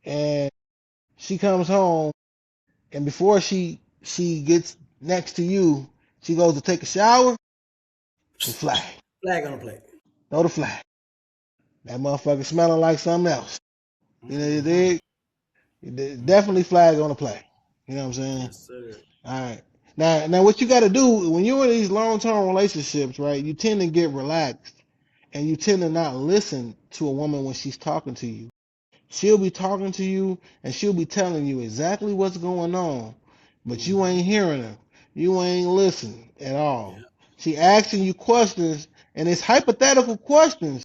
and she comes home and before she gets next to you, she goes to take a shower, it's a flag.
Flag on the play.
Throw the flag. That motherfucker smelling like something else. You know, you
Mm-hmm.
dig? Definitely flag on the play. You know what I'm saying?
Yes, sir.
All right. Now, what you got to do when you're in these long-term relationships, right? You tend to get relaxed, and you tend to not listen to a woman when she's talking to you. She'll be talking to you, and she'll be telling you exactly what's going on, but you
Mm-hmm.
ain't hearing her. You ain't listening at all.
Yeah.
She asking you questions, and it's hypothetical questions,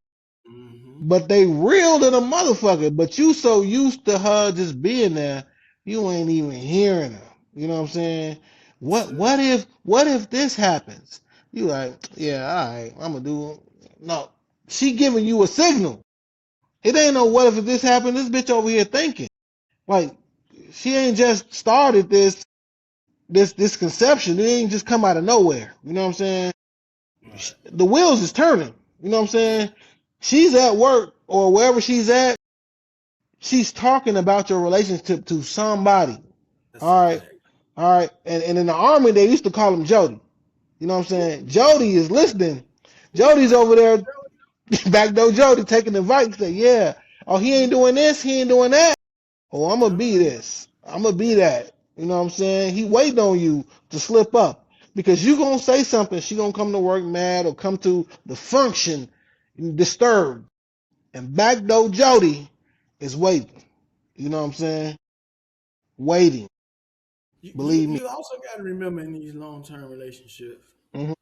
Mm-hmm.
but they real to the motherfucker. But you so used to her just being there, you ain't even hearing her. You know what I'm saying?
Yes, sir.
What if this happens? You like, yeah, all right, I'm gonna do it. No, she giving you a signal. It ain't no what if this happened. This bitch over here thinking like she ain't just started this conception. It ain't just come out of nowhere. You know what I'm saying?
Right.
The wheels is turning. You know what I'm
Yeah.
saying? She's at work or wherever she's at. She's talking about your relationship to somebody.
That's a
All right,
fact.
all right. And in the army, they used to call him Jody. You know what I'm saying? Jody is listening.
Yeah.
Jody's
Back
over
door,
there,
Joey.
backdoor Jody, taking advice. Say, yeah, oh, he ain't doing this, he ain't doing that. Oh, I'm gonna be
Uh-huh.
this. I'm gonna be
Yeah.
that. You know what I'm saying? He waiting on you to slip up because you gonna say something. She gonna come to work mad or come to the function disturbed. And backdoor Jody is waiting. You know what I'm saying? Waiting.
You you
Believe me.
you also got to remember in these long term relationships,
Hmm.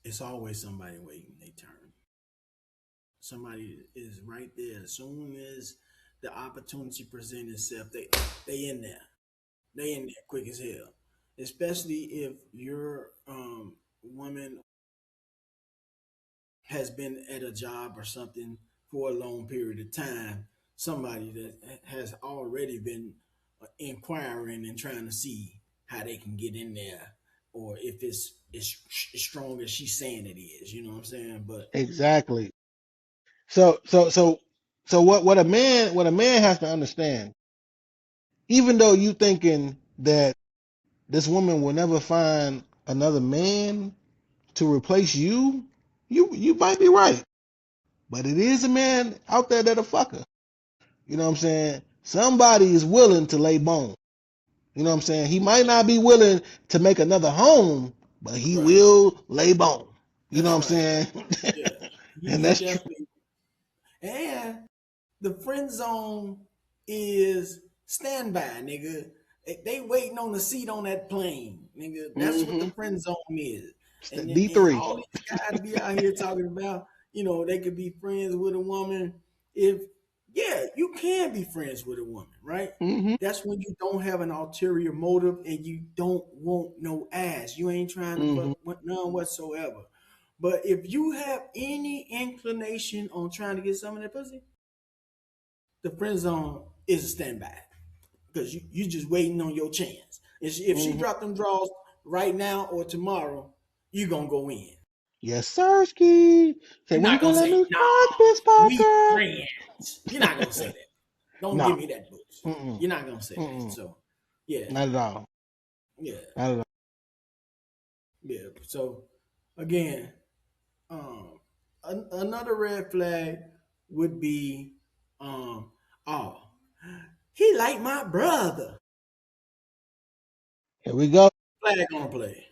it's always somebody waiting their turn. Somebody is right there. As soon as the opportunity presents itself, they in there. They in there quick as hell. Especially if your woman has been at a job or something for a long period of time. Somebody that has already been inquiring and trying to see how they can get in there, or if it's as strong as she's saying it is. You know what I'm saying? But
Exactly. So so so so what a man has to understand, even though you thinking that this woman will never find another man to replace you, you might be right. But it is a man out there that'll fuck her. You know what I'm saying? Somebody is willing to lay bone. You know what I'm saying? He might not be willing to make another home, but he
right,
will lay bone. You know
that's
what I'm
right.
saying?
Yeah,
And
he
that's true.
definitely. And the friend zone is standby, nigga. They waiting on the seat on that plane, nigga. That's what the
Mm-hmm.
friend zone is. And
D3.
all these guys be out here talking about, they could be friends with a woman. If Yeah, you can be friends with a woman, right?
Mm-hmm.
That's when you don't have an ulterior motive and you don't want no ass. You ain't trying to
Mm-hmm.
fuck none whatsoever. But if you have any inclination on trying to get some of that pussy, the friend zone is a standby because you just waiting on your chance. If she
Mm-hmm.
drop them draws right now or tomorrow, you gonna go in.
Yes, sir, Ski. Say,
You're
when you
not gonna
gonna let
say,
me
"Nah,
fuck this
we
Parker?
friends." You're not gonna say that. Don't
No.
give me that bullshit.
Mm-mm.
You're not gonna say that.
Mm-mm.
So, yeah,
Not at all.
yeah,
Not at all.
yeah. So, again, another red flag would be, oh, he like my brother.
Here we go.
Flag on play.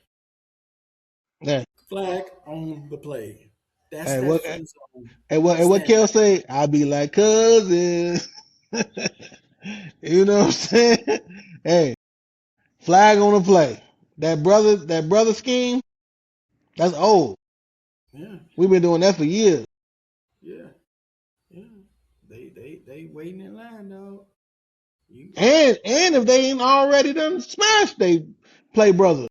Yeah.
Flag on the play. That's
Hey,
that
what?
friend zone
Hey, what
standby.
Kel say? I be like cousin. You know what I'm saying? Hey, flag on the play. That brother scheme. That's old.
Yeah,
We've been doing that for years.
yeah, yeah. They waiting in line, dog. You
And if they ain't already done smashed, they play brother.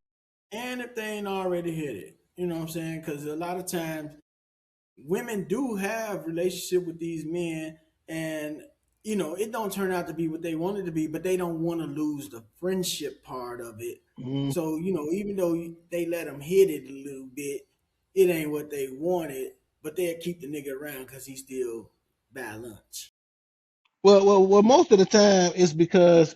and if they ain't already hit it, you know what I'm saying? Because a lot of times women do have relationship with these men, and it don't turn out to be what they want it to be, but they don't want to lose the friendship part of it.
Mm.
So even though they let them hit it a little bit, it ain't what they wanted, but they'll keep the nigga around because he still buy lunch.
Well, most of the time it's because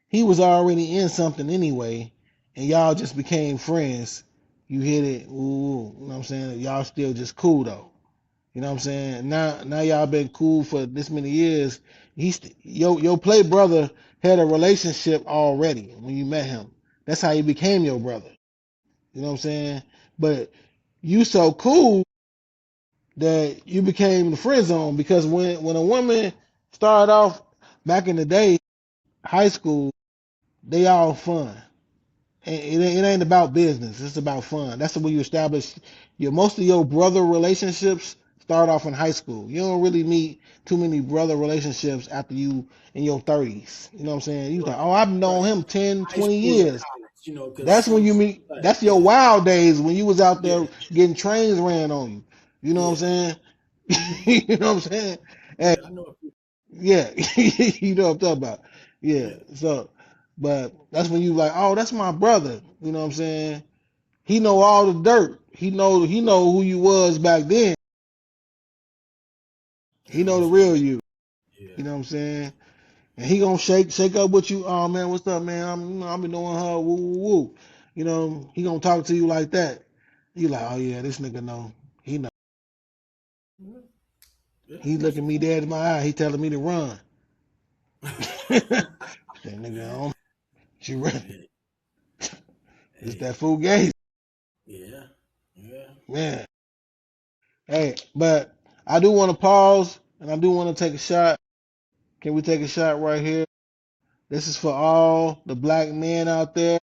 he was already in something anyway, and y'all just became friends. You hit it, ooh, you know what I'm saying? Y'all still just cool though. You know what I'm saying? Now y'all been cool for this many years. Your play brother had a relationship already when you met him. That's how he became your brother. You know what I'm saying? But you so cool that you became the friend zone because when a woman started off back in the day, high school, they all fun. It ain't about business. It's about fun. That's the way you establish most of your brother relationships start off in high school. You don't really meet too many brother relationships after you in your 30s. You know what I'm saying? You like,
Right,
oh, I've known
right.
him 10,
High
20
school and
years.
college, because
That's when
some,
you meet.
right,
That's your
yeah,
wild days when you was out
yeah,
there getting trains ran on you. You know what I'm
yeah.
saying?
Hmm.
You know what I'm saying?
Yeah, I know a few.
Yeah, you know what I'm talking about. Yeah.
Yeah,
So, but that's when you like, oh, that's my brother. You know what I'm saying? He know all the dirt. He know who you was back then. He know the real
absolutely.
you.
Yeah,
You know what I'm saying? And he gonna shake up with you. Oh man, what's up, man? I've been doing her. Woo woo woo. You know he gonna talk to you like that. You like, oh yeah, this nigga know. He know.
yeah, yeah,
He
that's
looking
a
me
fact.
dead in my eye. He telling me to run. That nigga on. She run.
Hey,
It's
hey,
that fool game,
yeah, yeah.
man. Hey, but I do want to pause and I do want to take a shot. Can we take a shot right here? This is for all the black men out there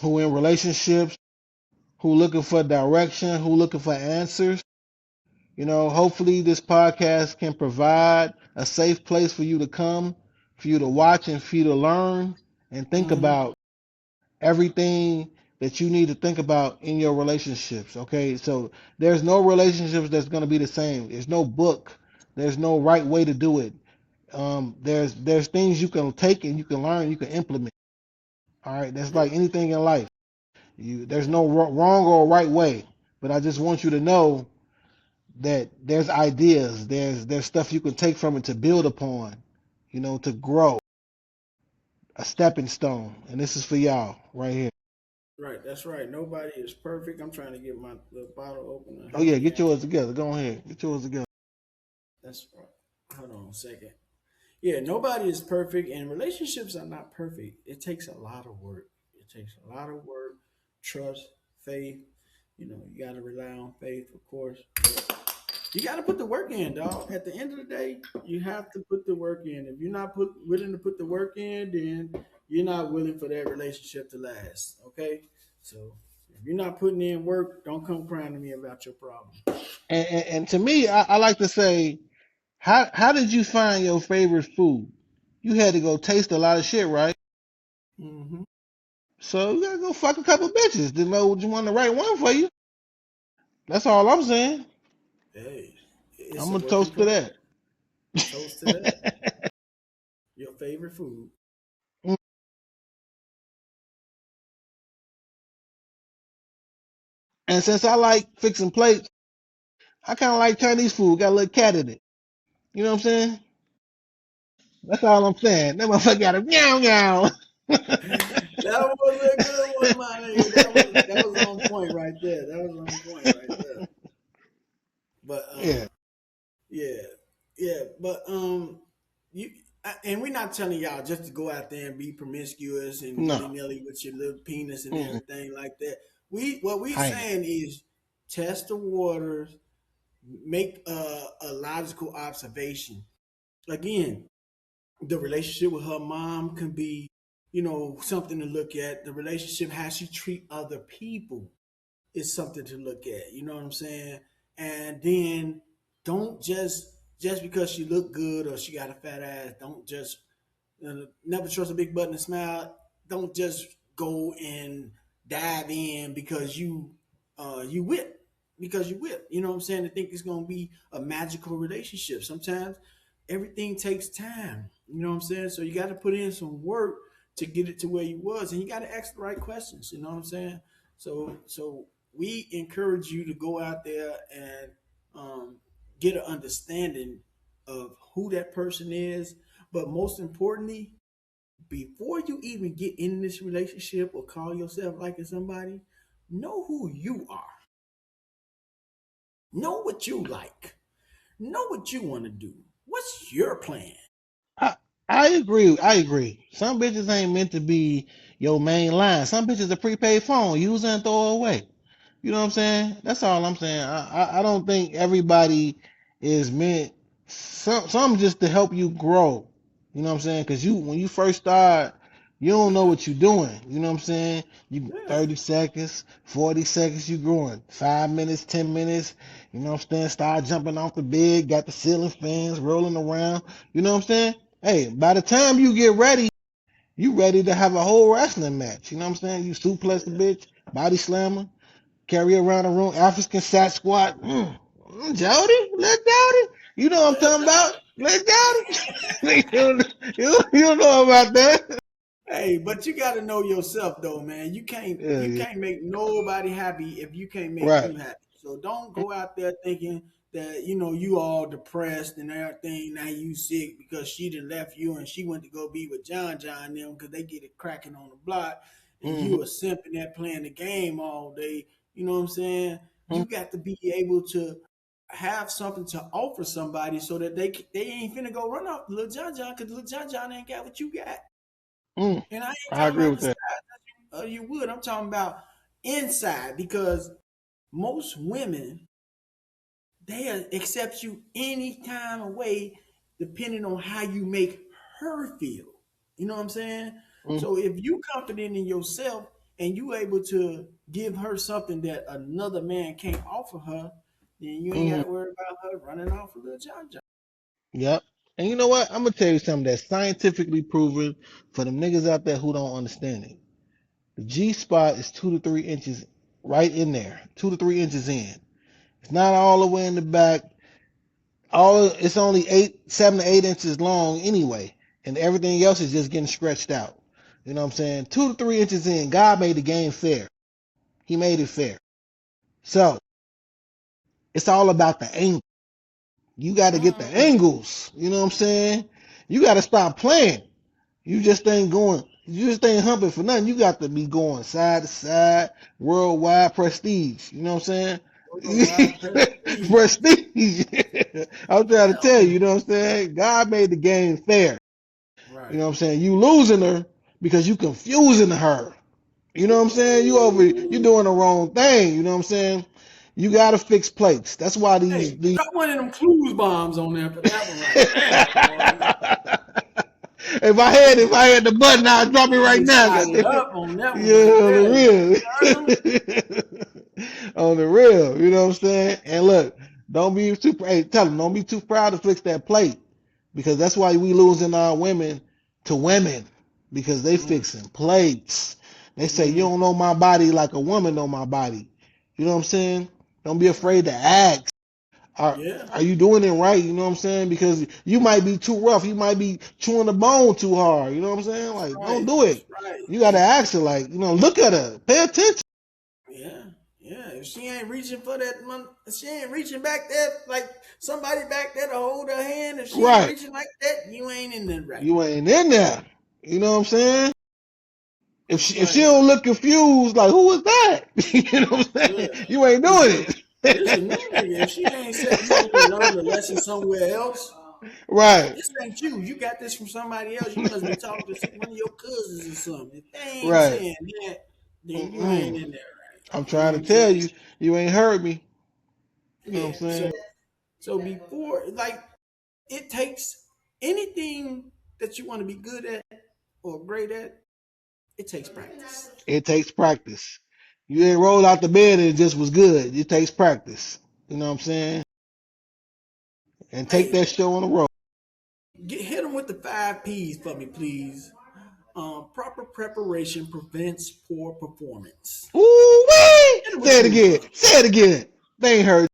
who in relationships, who looking for direction, who looking for answers. Hopefully this podcast can provide a safe place for you to come, for you to watch and for you to learn and think
Hmm.
about everything that you need to think about in your relationships. Okay, so there's no relationships that's going to be the same. There's no book. There's no right way to do it. There's things you can take and you can learn, you can implement. All right, that's
Yeah,
like anything in life. There's
yeah.
no wrong or right way, but I just want you to know that there's ideas, there's stuff you can take from it to build upon, to grow, a stepping stone, and this is for y'all right here.
Right, that's right. Nobody is perfect. I'm trying to get my little bottle opener.
Oh yeah,
Help me
get
out.
yours together. Go ahead, get yours together.
That's right. Hold on a second. Yeah, nobody is perfect, and relationships are not perfect. It takes a lot of work. It takes a lot of work, trust, faith. You got to rely on faith, of course. You got to put the work in, dog. At the end of the day, you have to put the work in. If you're not willing to put the work in, then you're not willing for that relationship to last. Okay, so if you're not putting in work, don't come crying to me about your problem.
And to me, I like to say, how did you find your favorite food? You had to go taste a lot of shit, right?
Hmm.
So you gotta go fuck a couple bitches to know what you want the right one for you. That's all I'm saying.
Hey,
I'm
it's a
gonna
work in
toast to
progress.
that.
Toast to that. Your favorite food.
And since I like fixing plates, I kind of like Chinese food. Got a little cat in it. You know what I'm saying? That's all I'm saying. That motherfucker got a meow meow.
That was a good one, my nigga. That was on point right there. That was on point right there. But
Yeah.
yeah, yeah. But you and we're not telling y'all just to go out there and be promiscuous and willy
No.
nilly with your little penis and
Mm-mm.
everything like that. What we
I ain't.
saying is test the waters, make a logical observation. Again, the relationship with her mom can be, something to look at. The relationship, how she treat other people, is something to look at. You know what I'm saying? And then don't just because she look good or she got a fat ass, don't just never trust a big button and smile. Don't just go and dive in because you whip because you whip. You know what I'm saying? To think it's gonna be a magical relationship. Sometimes everything takes time. You know what I'm saying? So you got to put in some work to get it to where you was, and you got to ask the right questions. You know what I'm saying? So we encourage you to go out there and um, get an understanding of who that person is, but most importantly, before you even get in this relationship or call yourself liking somebody, know who you are. Know what you like. Know what you want to do. What's your plan?
I I agree. I agree. Some bitches ain't meant to be your main line. Some bitches a prepaid phone. Use it and throw it away. You know what I'm saying? That's all I'm saying. I don't think everybody is meant. Some just to help you grow. You know what I'm saying? Because when you first start, you don't know what you're doing. You know what I'm saying? You
Yeah.
30 seconds, 40 seconds, you growing. 5 minutes, 10 minutes. You know what I'm saying? Start jumping off the bed, got the ceiling fans rolling around. You know what I'm saying? Hey, by the time you get ready, you ready to have a whole wrestling match. You know what I'm saying? You suplex the
Yeah.
bitch, body slammer, carry around the room, African sat squat. Jody, let Jody. You know what I'm talking about? Let Jody. you know about that.
Hey, but you got to know yourself though, man. You can't
Yeah,
you
yeah.
can't make nobody happy if you can't make
Right.
you happy. So don't go out there thinking that you all depressed and everything. Now you sick because she done left you and she went to go be with John them because they get it cracking on the block, and
Mm-hmm.
you a simping there playing the game all day. You know what I'm saying?
Mm-hmm.
You got to be able to have something to offer somebody so that they ain't finna go run off the little John because little John ain't got what you got.
Mm.
And I ain't
I
talking
agree
about
with
the
that.
size of you would. I'm talking about inside because most women they accept you any time of way depending on how you make her feel. You know what I'm saying?
Mm-hmm.
So if you confident in yourself and you able to give her something that another man can't offer her, then you ain't got
Mm-hmm.
to worry about her running off with little John John.
Yep. And you know what? I'm gonna tell you something that's scientifically proven for them niggas out there who don't understand it. The G spot is 2 to 3 inches right in there, 2 to 3 inches in. It's not all the way in the back. All it's only 7 to 8 inches long anyway, and everything else is just getting stretched out. You know what I'm saying? 2 to 3 inches in, God made the game fair. He made it fair. So it's all about the angle. You got to get the
Mm,
angles. You know what I'm saying? You got to stop playing. You just ain't going. You just ain't humping for nothing. You got to be going side to side, worldwide prestige. You know what I'm
worldwide
saying?
prestige.
Prestige. I'm trying to tell you.
Damn.
You know what I'm saying? God made the game fair. You
Right.
know what I'm saying? You losing her because you confusing her. You know what I'm saying? You doing the wrong thing. You know what I'm saying? You gotta fix plates. That's why
Hey,
these
drop one of them clues bombs on there for that one right there, boy.
if I had the button, I'd drop it
You
right now.
decided
Goddamn.
up on that one
Yeah,
right
on
there. You heard him?
the real. On the real, you know what I'm saying? And look, don't be too hey, tell them don't be too proud to fix that plate. Because that's why we losing our women to women. Because they
Mm,
fixing plates. They say you
mm,
don't know my body like a woman know my body. You know what I'm saying? Don't be
right.
afraid to ask. Are
Yeah.
are you doing it right? You know what I'm saying? Because you might be too rough. You might be chewing the bone too hard. You know what I'm saying?
That's
Like, don't
right.
do
That's
it.
right.
You gotta ask her, like, look at her. Pay attention.
Yeah. Yeah. If she ain't reaching for that, if she ain't reaching back there like somebody back there to hold her hand. If she ain't
Right.
reaching like that, you ain't in there right.
You ain't in there. You know what I'm saying?
That's
If she
right.
don't look confused, like, who was that? You know what I'm saying?
Yeah.
You ain't
Listen,
doing
this a new
it.
nigga. If she ain't set you on to learn the lesson somewhere else,
Right.
this ain't you. You got this from somebody else. You must be talking to one of your cousins or something. If they ain't
Right.
saying that, then you ain't
Mm-mm.
in there right.
I'm
You know
trying
what
to
I'm saying?
tell you, you ain't heard me. You know what I'm
Yeah. So
saying?
so before like it takes anything that you want to be good at or great at, it takes practice.
It takes practice. You didn't roll out the bed and it just was good. It takes practice. You know what I'm saying? And take
Hey,
that show on the road.
hit them with the 5 P's for me, please. Proper preparation prevents poor performance.
Ooh, wee!
Hit them with
Say
the
it again.
goosebumps.
Say it again. They ain't heard.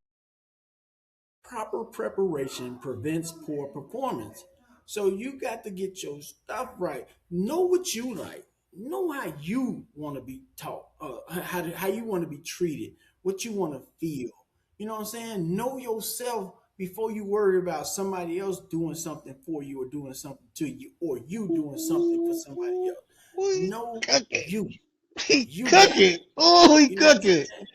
Proper preparation prevents poor performance. So you got to get your stuff right. Know what you like. Know how you want to be taught. How you want to be treated. What you want to feel. You know what I'm saying? Know yourself before you worry about somebody else doing something for you or doing something to you or you doing something for somebody
Ooh,
else.
he
Know
cooking.
you.
He
You got it.
cooking. Oh, he
You know what I'm
cooking.
saying?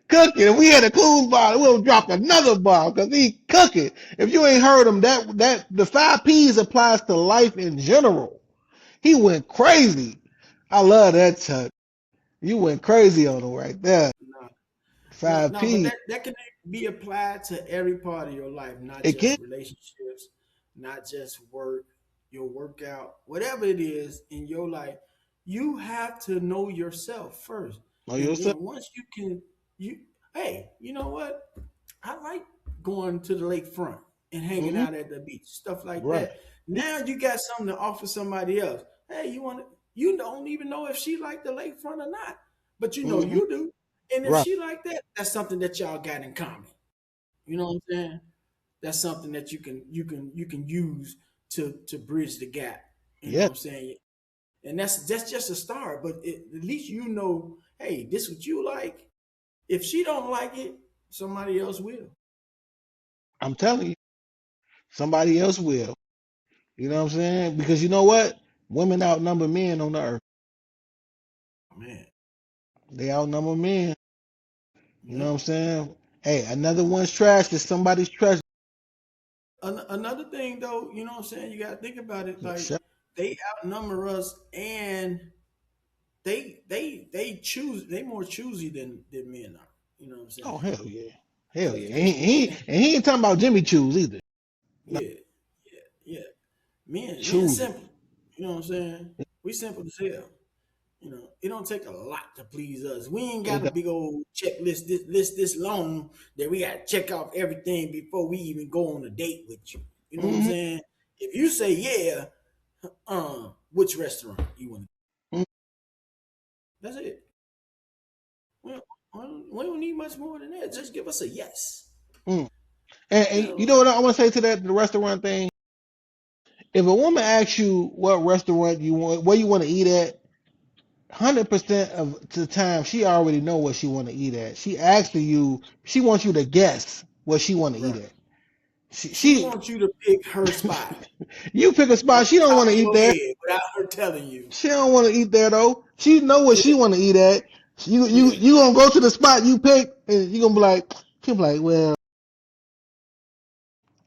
Cooking. If we had a cool bottle, we'll drop another bottle because he cooking. If you ain't heard him, that the 5 P's applies to life in general. He went crazy. I love that, Chuck. You went crazy on him right there.
No, no,
Five
no, but
P.
that can be applied to every part of your life, not
It can.
just relationships, not just work, your workout, whatever it is in your life. You have to know yourself first,
Know
and
yourself.
then once you can, you hey, you know what? I like going to the lakefront and hanging
Hmm.
out at the beach, stuff like
Right.
that. Now you got something to offer somebody else. Hey, you want to? You don't even know if she like the lakefront or not, but you know
Hmm.
you do. And if
Right.
she like that, that's something that y'all got in common. You know what I'm saying? That's something that you can use to bridge the gap. You know
Yeah.
what I'm saying? And that's just a start. But at least you know, hey, this what you like. If she don't like it, somebody else will.
I'm telling you, somebody else will. You know what I'm saying? Because you know what? Women outnumber men on the earth.
Man,
They outnumber men. You know
yeah.
what I'm saying? Hey, another one's trash is somebody's treasure.
Another thing though, you know what I'm saying? You got to think about it. Like
Shut-
they outnumber us, and they choose. They more choosy than men are. You know what I'm
Oh
saying?
hell yeah. Hell
Cause,
yeah.
cause men,
And he ain't talking about Jimmy Choos either. No,
yeah, yeah, yeah. Men
choosy.
simple. You know what I'm saying? We simple as hell. You know, it don't take a lot to please us. We ain't
It
got a
don't-
big old checklist this long that we got to check off everything before we even go on a date with you. You know what I'm
Mhm,
saying? If you say yeah, which restaurant you want?
mhm,
That's it. We we don't need much more than that. Just give us a yes.
mhm.
You
And you
know,
know what I want to say to that the restaurant thing? If a woman asks you what restaurant you want, where you want to eat at, 100% of the time she already know what she want to eat at. She asking you, she wants you to guess what she want to eat
right?
at.
She
She
wants you to pick her spot
you pick a spot.
off
She
the
don't
top
want
of
to eat
your
there.
head without her telling you.
She don't want to eat there though. She know what
Yeah,
she want to eat at.
yeah.
You gonna go to the spot you pick, and you gonna be like, she'll be like, well,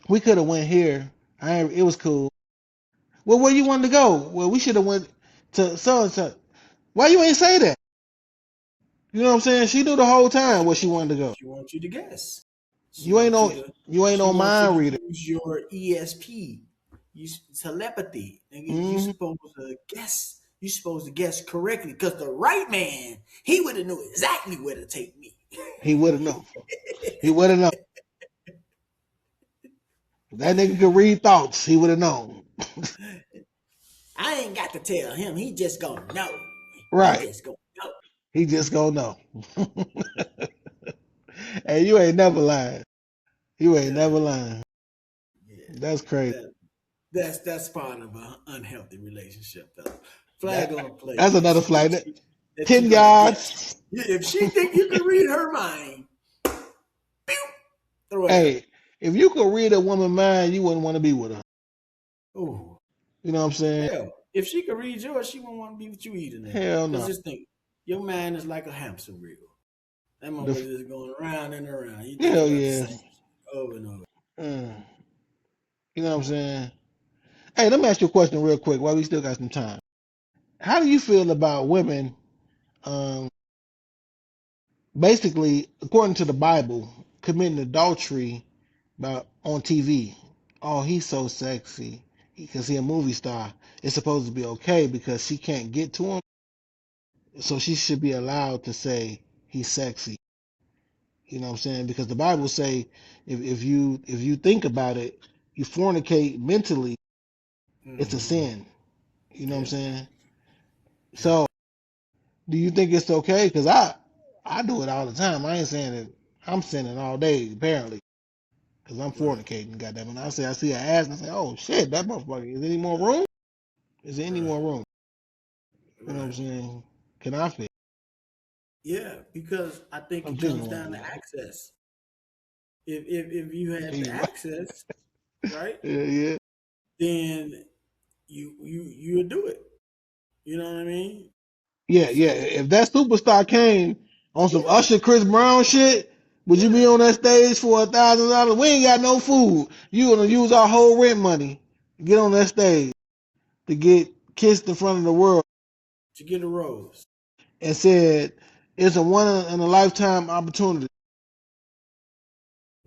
we could have went here. It was cool. Well, where you wanted to go? Well, we should have went to so and so. Why you ain't say that? You know what I'm saying? She knew the whole time where she wanted to go.
She wants you to guess. She
You ain't
wants you
no
to.
you ain't
She
no
wants you
mind
to
reader.
use your ESP, telepathy. Nigga, you
Hmm.
supposed to guess. You supposed to guess correctly, because the right man, he would have knew exactly where to take me.
He would have known. He would have known. That nigga could read thoughts. He would have known.
I ain't got to tell him. He just gonna know. He
Right.
just gonna know.
He just gonna know. Hey, you ain't never lying. You ain't
Yeah,
never lying.
yeah.
That's crazy.
That's part of an unhealthy relationship, fella.
That
Flag on the play.
that's
If
another
she
flight.
thinks that you're
10
gonna guess,
yards.
if she think you can read her mind, pew, throw it out.
Hey, if you could read a woman's mind, you wouldn't want to be with her.
Oh
You know what I'm saying?
hell! If she could read yours, she won't want to be with you either. Then,
Hell
because
no.
just think, your mind is like a hamster wheel. That
The,
motherfucker just going around and around. You thinking
hell
about the
yeah.
same shit over and over.
Mm, you know what I'm saying? Hey, let me ask you a question real quick while we still got some time. How do you feel about women, um, basically, according to the Bible, committing adultery on TV? Oh, he's so sexy because he a movie star. It's supposed to be okay because she can't get to him, so she should be allowed to say he's sexy. You know what I'm saying? Because the Bible say if you think about it, you fornicate mentally, it's a
Mm-hmm.
sin. You know what I'm
Yeah,
saying?
yeah,
So do you think it's okay? Because I do it all the time. I ain't saying it. I'm sinning all day apparently because I'm
right,
fornicating. Goddamn it! I see an ass and I say, oh shit, that motherfucker. Is there any more room? Is there any
right,
more room? You know what I'm
right.
saying? Can I fit?
Yeah, because I think
I'm
it comes
genuine.
down to access. If you have the
Anyway,
access, right,
yeah, yeah,
then you would do it. You know what I mean?
yeah, yeah.
So
If that superstar came on some
yeah,
Usher, Chris Brown shit, would you be
yeah,
on that stage for $1,000? We ain't got no food. You gonna use our whole rent money to get on that stage to get kissed in front of the world
to get a rose,
and said it's a one in a lifetime opportunity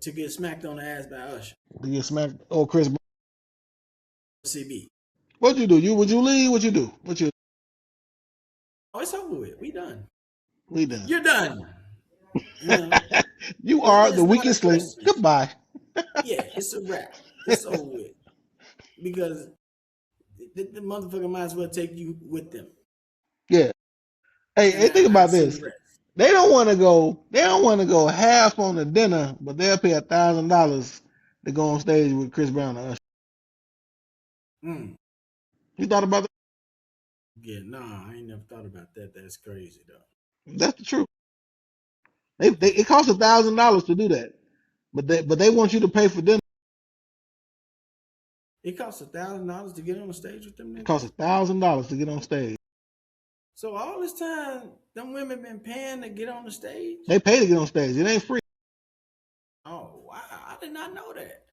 to get smacked on the ass by Usher,
to get smacked. Oh, Chris Brown.
CB.
What you do? Would you leave? What you do? What you
Oh, it's over with. We done.
we done?
You're done. You know,
You are the
it's not a
weakest link.
question.
Goodbye.
Yeah, it's a wrap. It's over with, because the motherfucker might as well take you with them,
Yeah. Hey,
and
hey, think
I've
about
seen the
this.
rest.
They don't want to go. They don't want to go half on the dinner, but they'll pay $1,000 to go on stage with Chris Brown and Usher.
Mm.
You thought about that?
Yeah, nah, I ain't never thought about that. That's crazy though.
That's the truth. It costs $1,000 to do that, but they want you to pay for dinner.
It costs $1,000 to get on the stage with them
It
niggas.
costs $1,000 to get on stage.
So all this time, them women been paying to get on the stage.
They pay to get on stage. It ain't free.
Oh wow, I did not know that.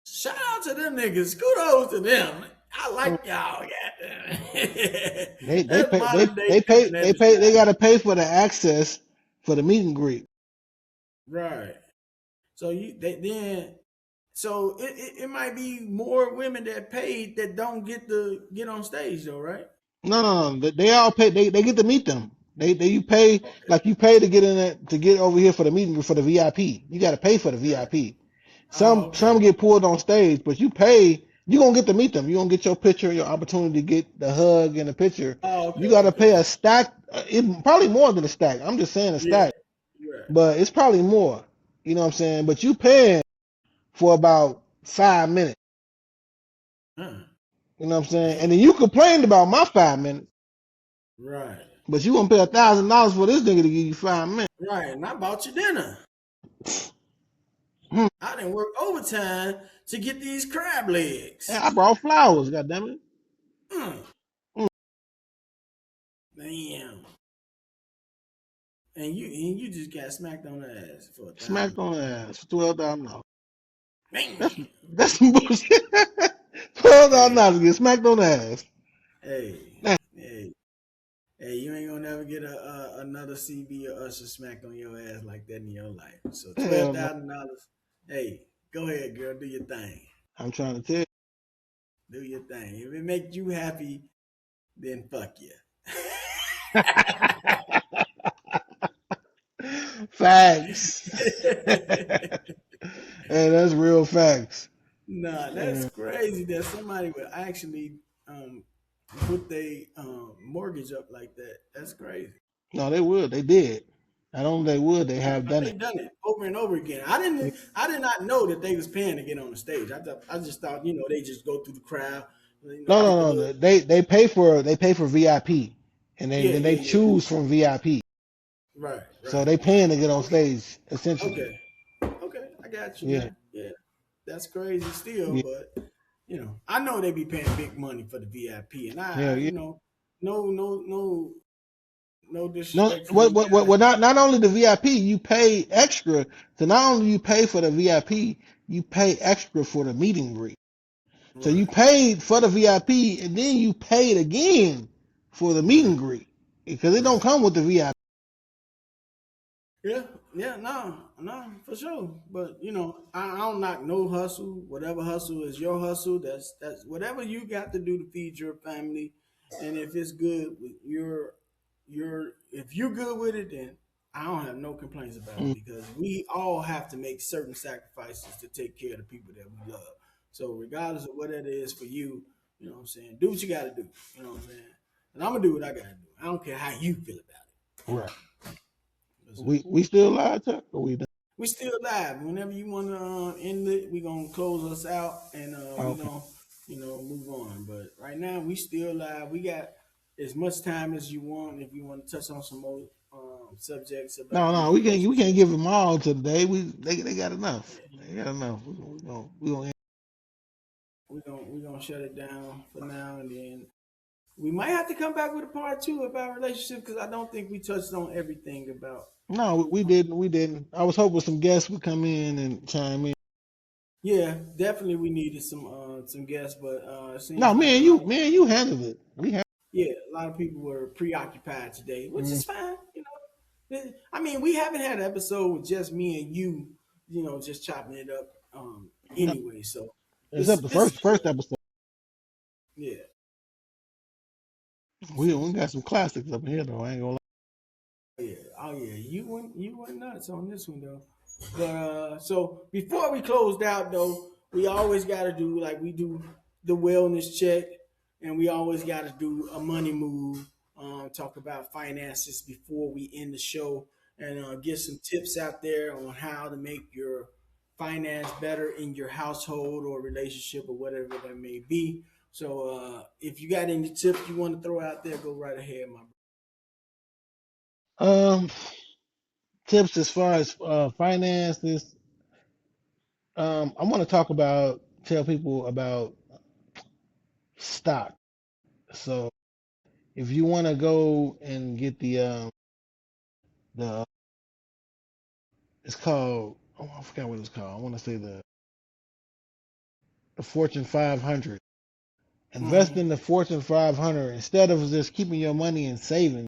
Shout out to them niggas. Kudos to them. I like y'all. Goddamn.
They
That's
pay they
modern day
they pay
pimping at
they
its
pay they
finest.
gotta pay for the access for the meet and greet.
Right. So then so it might be more women that paid that don't get to get on stage though, right?
No, no, no. They all pay. They get to meet them. They you pay
Okay.
like you pay to get in it to get over here for the meeting for the VIP. You got to pay for the
Right.
VIP.
Oh,
Some
okay.
get pulled on stage, but you pay. You gonna get to meet them. You gonna get your picture, your opportunity to get the hug and the picture.
Oh,
You
okay,
got to pay
okay.
a stack. Probably more than a stack. I'm just saying a
Yeah.
stack,
Right.
but it's probably more. You know what I'm saying? But you paying for about 5 minutes.
Huh.
You know what I'm saying?
Damn.
And then you complained about my 5 minutes,
Right.
but you gonna pay $1,000 for this nigga to give you 5 minutes.
Right. And I bought you dinner.
Hmm.
I didn't work overtime to get these crab
Yeah,
legs.
I brought flowers, goddammit.
Mm.
Mm.
Damn. And you just got smacked on the ass for $1,000.
Smacked on the ass for $12,000.
Man.
That's some bullshit. $12,000
Hey,
to get smacked on the ass.
hey,
Man,
hey. Hey, you ain't gonna never get another CB or Usher smack on your ass like that in your life. So twelve
Hell no.
thousand dollars. Hey, go ahead, girl, do your thing.
I'm trying to tell
Do your thing. If it makes you happy, then fuck you.
you. Facts. Hey, that's real facts.
Nah, that's
Yeah.
crazy that somebody would actually um, put their mortgage up like that. That's crazy.
No, they would. They did. I don't know they would. They
Yeah,
have
but
done
they
it.
done it over and over again. I did not know that they was paying to get on the stage. I just thought, they just go through the crowd,
No,
get the
no,
little.
no. They pay for VIP, and
Yeah,
then they
yeah, yeah.
choose from VIP.
Right,
So
right.
they paying to get on
Okay,
stage essentially.
okay, okay. I got you,
Yeah,
man. Yeah, that's crazy still,
yeah,
but I know they be paying big money for the VIP, and
hell
I
yeah.
no, no, no, no
No,
disrespect for
what,
the
what, what,
guys.
what not only the VIP, you pay extra. So not only you pay for the VIP, you pay extra for the meet and greet. So you
Right.
paid for the VIP, and then you paid again for the meet
Right.
and greet because it don't
Right.
come with the VIP.
Yeah, yeah, no, no, for sure. But I don't knock no hustle. Whatever hustle is your hustle. That's whatever you got to do to feed your family. And if it's good with if you're good with it, then I don't have no complaints about it
Mm.
because we all have to make certain sacrifices to take care of the people that we love. So regardless of what it is for you, you know what I'm saying, do what you got to do. You know what I'm saying, and I'm gonna do what I got to do. I don't care how you feel about it.
Right.
Yes, sir.
We still live, Chuck? Or we done?
We still live. Whenever you want to end it, we gonna close us out and we
Okay.
gonna move on. But right now we still live. We got as much time as you want. If you want to touch on some more subjects
No,
about
no, we can't
relationship,
give them all today. They got enough.
yeah,
They got enough. We gonna
we gonna shut it down for now, and then we might have to come back with a part two about relationship because I don't think we touched on everything about.
no, we didn't. I was hoping some guests would come in and chime in.
Yeah, definitely we needed some guests, but it
No,
seems like a lot of
me and you handled it.
yeah, a lot of people were preoccupied today, which
Mm,
is fine. I mean, we haven't had an episode with just me and you, just chopping it up.
no,
Anyway, so
except the
this is
first
good.
episode.
Yeah. So
We got some classics up in here though. I ain't gonna lie.
yeah, oh yeah, you went nuts on this one though. But so before we closed out though, we always got to do like we do the wellness check, and we always got to do a money move. Talk about finances before we end the show, and get some tips out there on how to make your finance better in your household or relationship or whatever that may be. So if you got any tips you want to throw out there, go right ahead, my
Um, Tips as far as finances. I want to tell people about stock. So if you want to go and get the it's called, oh, I forgot what it's called. I want to say the Fortune 500. Invest
brother.
in the Fortune 500 instead of just keeping your money in savings.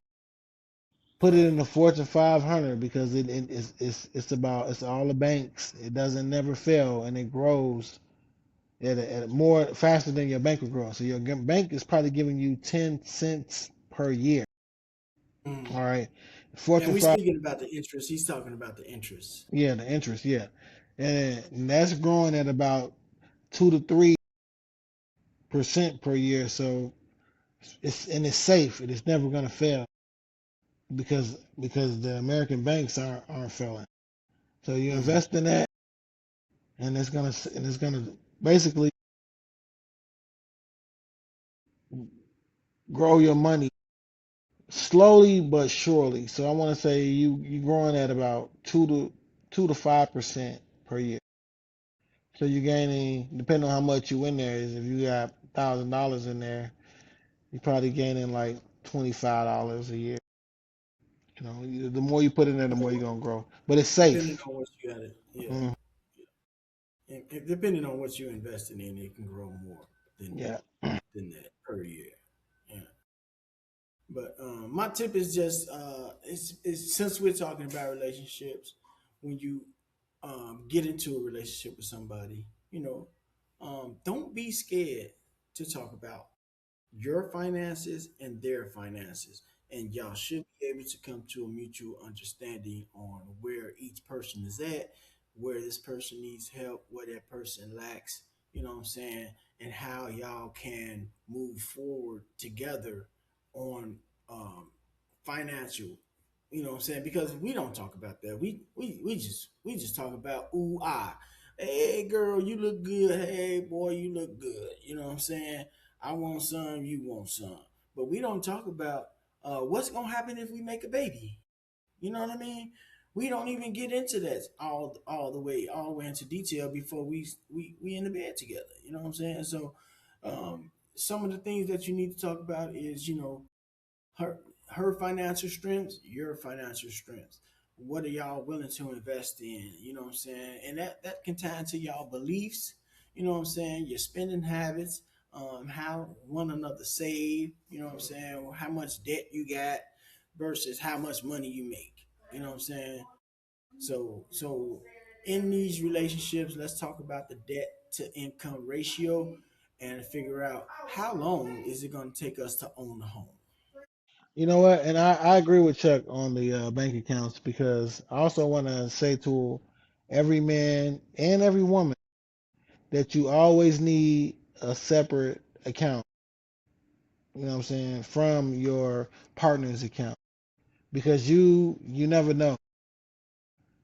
Put it
Right.
in the Fortune 500 because it's all the banks. It doesn't never fail and it grows at more faster than your bank will grow. So your bank is probably giving you 10 cents per year.
Mm.
All right,
And
Fortune
we
5,
speaking about the interest. He's talking about the interest.
yeah, the interest, yeah, and that's growing at about 2 to 3% per year. So it's safe. It is never going to fail because the American banks aren't failing. So you
Mm.
invest in that, and it's gonna basically grow your money slowly but surely. So I want to say you growing at about 2 to 5% per year. So you're gaining, depending on how much you in there is. If you got $1,000 in there, you're probably gaining like $25 a year. The more you put in there, the more you're gonna grow. But it's
Depending
safe.
on what you got it, yeah.
Mm,
And depending on what you're investing in, it can grow more than
yeah.
that per year. Yeah. But my tip is just it's since we're talking about relationships, when you get into a relationship with somebody, don't be scared to talk about your finances and their finances. And y'all should be able to come to a mutual understanding on where each person is at, where this person needs help, where that person lacks, you know what I'm saying, and how y'all can move forward together on financial, you know what I'm saying? Because we don't talk about that. We just talk about ooh ah. Hey girl, you look good. Hey boy, you look good. You know what I'm saying? I want some, you want some. But we don't talk about what's gonna happen if we make a baby. You know what I mean? We don't even get into that all the way into detail before we in the bed together. You know what I'm saying? So some of the things that you need to talk about is her her financial strengths, your financial strengths. What are y'all willing to invest in? You know what I'm saying? And that can tie into y'all beliefs. You know what I'm saying? Your spending habits, how one another save. You know what I'm saying? How much debt you got versus how much money you make. You know what I'm saying? So in these relationships, let's talk about the debt to income ratio and figure out how long is it going to take us to own a home.
You know what? And I agree with Chuck on the bank accounts because I also want to say to every man and every woman that you always need a separate account, you know what I'm saying, from your partner's account because you never know.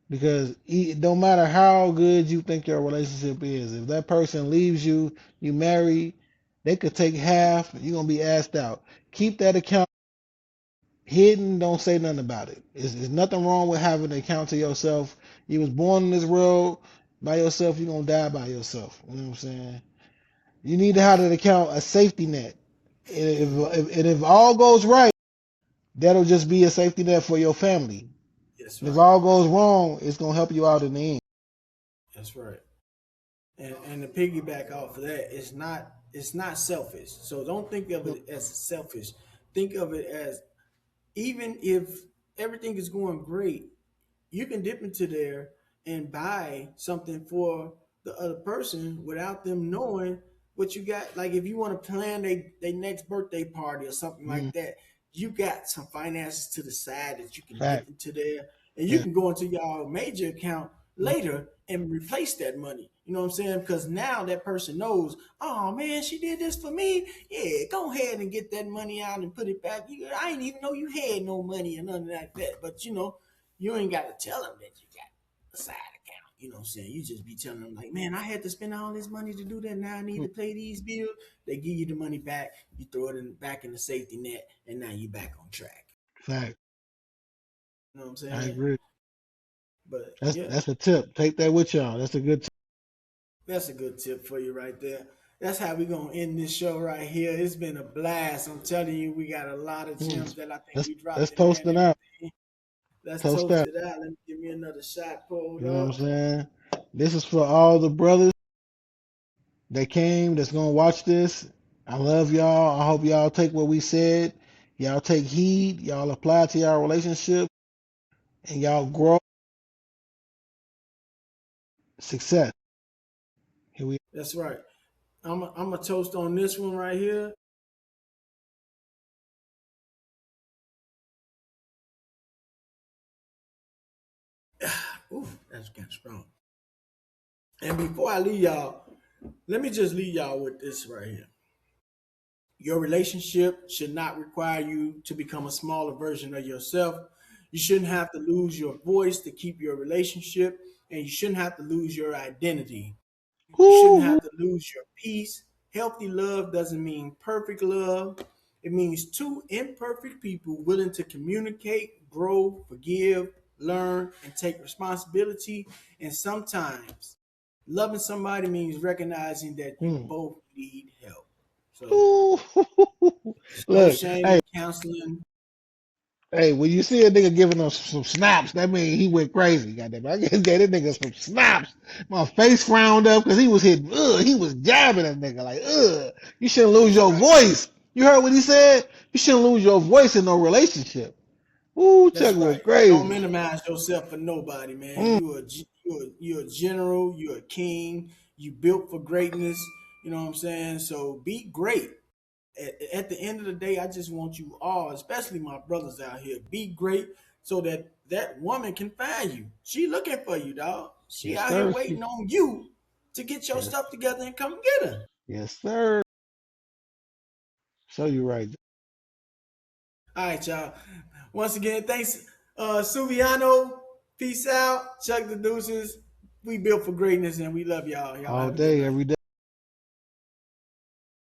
Because no matter how good you think your relationship is, if that person leaves you, you marry, they could take half, you're going to be asked out. Keep that account hidden, don't say nothing about it. There's nothing wrong with having an account to yourself. You was born in this world by yourself, you're going to die by yourself. You know what I'm saying? You need to have an account, a safety net. And if all goes right, that'll just be a safety net for your family.
That's
And if
right.
all goes wrong, it's going to help you out in the end.
That's right. And to piggyback off of that, it's not selfish. So don't think of it as selfish. Think of it as, even if everything is going great, you can dip into there and buy something for the other person without them knowing what you got. Like if you want to plan their next birthday party or something
Mm,
like that, you got some finances to the side that you can
fact.
dip into there, and you
Yeah.
can go into your major account
Mm,
later and replace that money. You know what I'm saying? Because now that person knows, oh man, she did this for me. Yeah, go ahead and get that money out and put it back. I didn't even know you had no money or nothing like that. But you ain't got to tell them that you got a side account. You know what I'm saying? You just be telling them like, man, I had to spend all this money to do that. Now I need
mm,
to pay these bills. They give you the money back. You throw it back in the safety net, and now you back on track.
fact.
You know what I'm
I
saying?
agree.
But
That's
yeah,
that's a tip. Take that with y'all. That's a good tip.
that's a good tip for you right there. That's how we gonna end this show right here. It's been a blast. I'm telling you, we got a lot of
Mm.
gems that I think
Let's
we dropped
let's
in there
toast
and
it out.
everything. Let's
Toast
toast
out.
it out. Let me give me another shot pulled
You know what I'm
up.
saying? This is for all the brothers that came that's gonna watch this. I love y'all. I hope y'all take what we said. Y'all take heed. Y'all apply it to y'all relationship and y'all grow success. Here we
That's right. I'm a toast on this one right here. Ooh, that's kind of strong. And before I leave y'all, let me just leave y'all with this right here. Your relationship should not require you to become a smaller version of yourself. You shouldn't have to lose your voice to keep your relationship, and you shouldn't have to lose your identity. You shouldn't
Woo-hoo.
have to lose your peace. Healthy love doesn't mean perfect love. It means two imperfect people willing to communicate, grow, forgive, learn, and take responsibility. And sometimes loving somebody means recognizing that you
Mm.
both need help. So,
Ooh.
it's no
Look,
shame
hey,
in counseling.
hey, when you see a nigga giving us some snaps, that means he went crazy. Goddamn, I just gave that nigga some snaps. My face frowned up because he was hitting. He was jabbing that nigga like, you shouldn't lose
That's
your
right.
voice. You heard what he said? You shouldn't lose your voice in no relationship. Ooh,
That's
Chuck
right.
went
Don't
crazy.
minimize yourself for nobody, man.
Mm,
You're a general. You're a king. You built for greatness. You know what I'm saying? So be great. At the end of the day, I just want you all, especially my brothers out here, be great so that that woman can find you. She looking for you, dog. She
yes,
out here
sir.
waiting on you to get your
Yes,
stuff together and come get her.
yes, sir. So you right.
All right, y'all. Once again, thanks, Suviano. Peace out. Chuck the deuces. We built for greatness and we love y'all. Y'all
All
have a good
day,
night.
every day.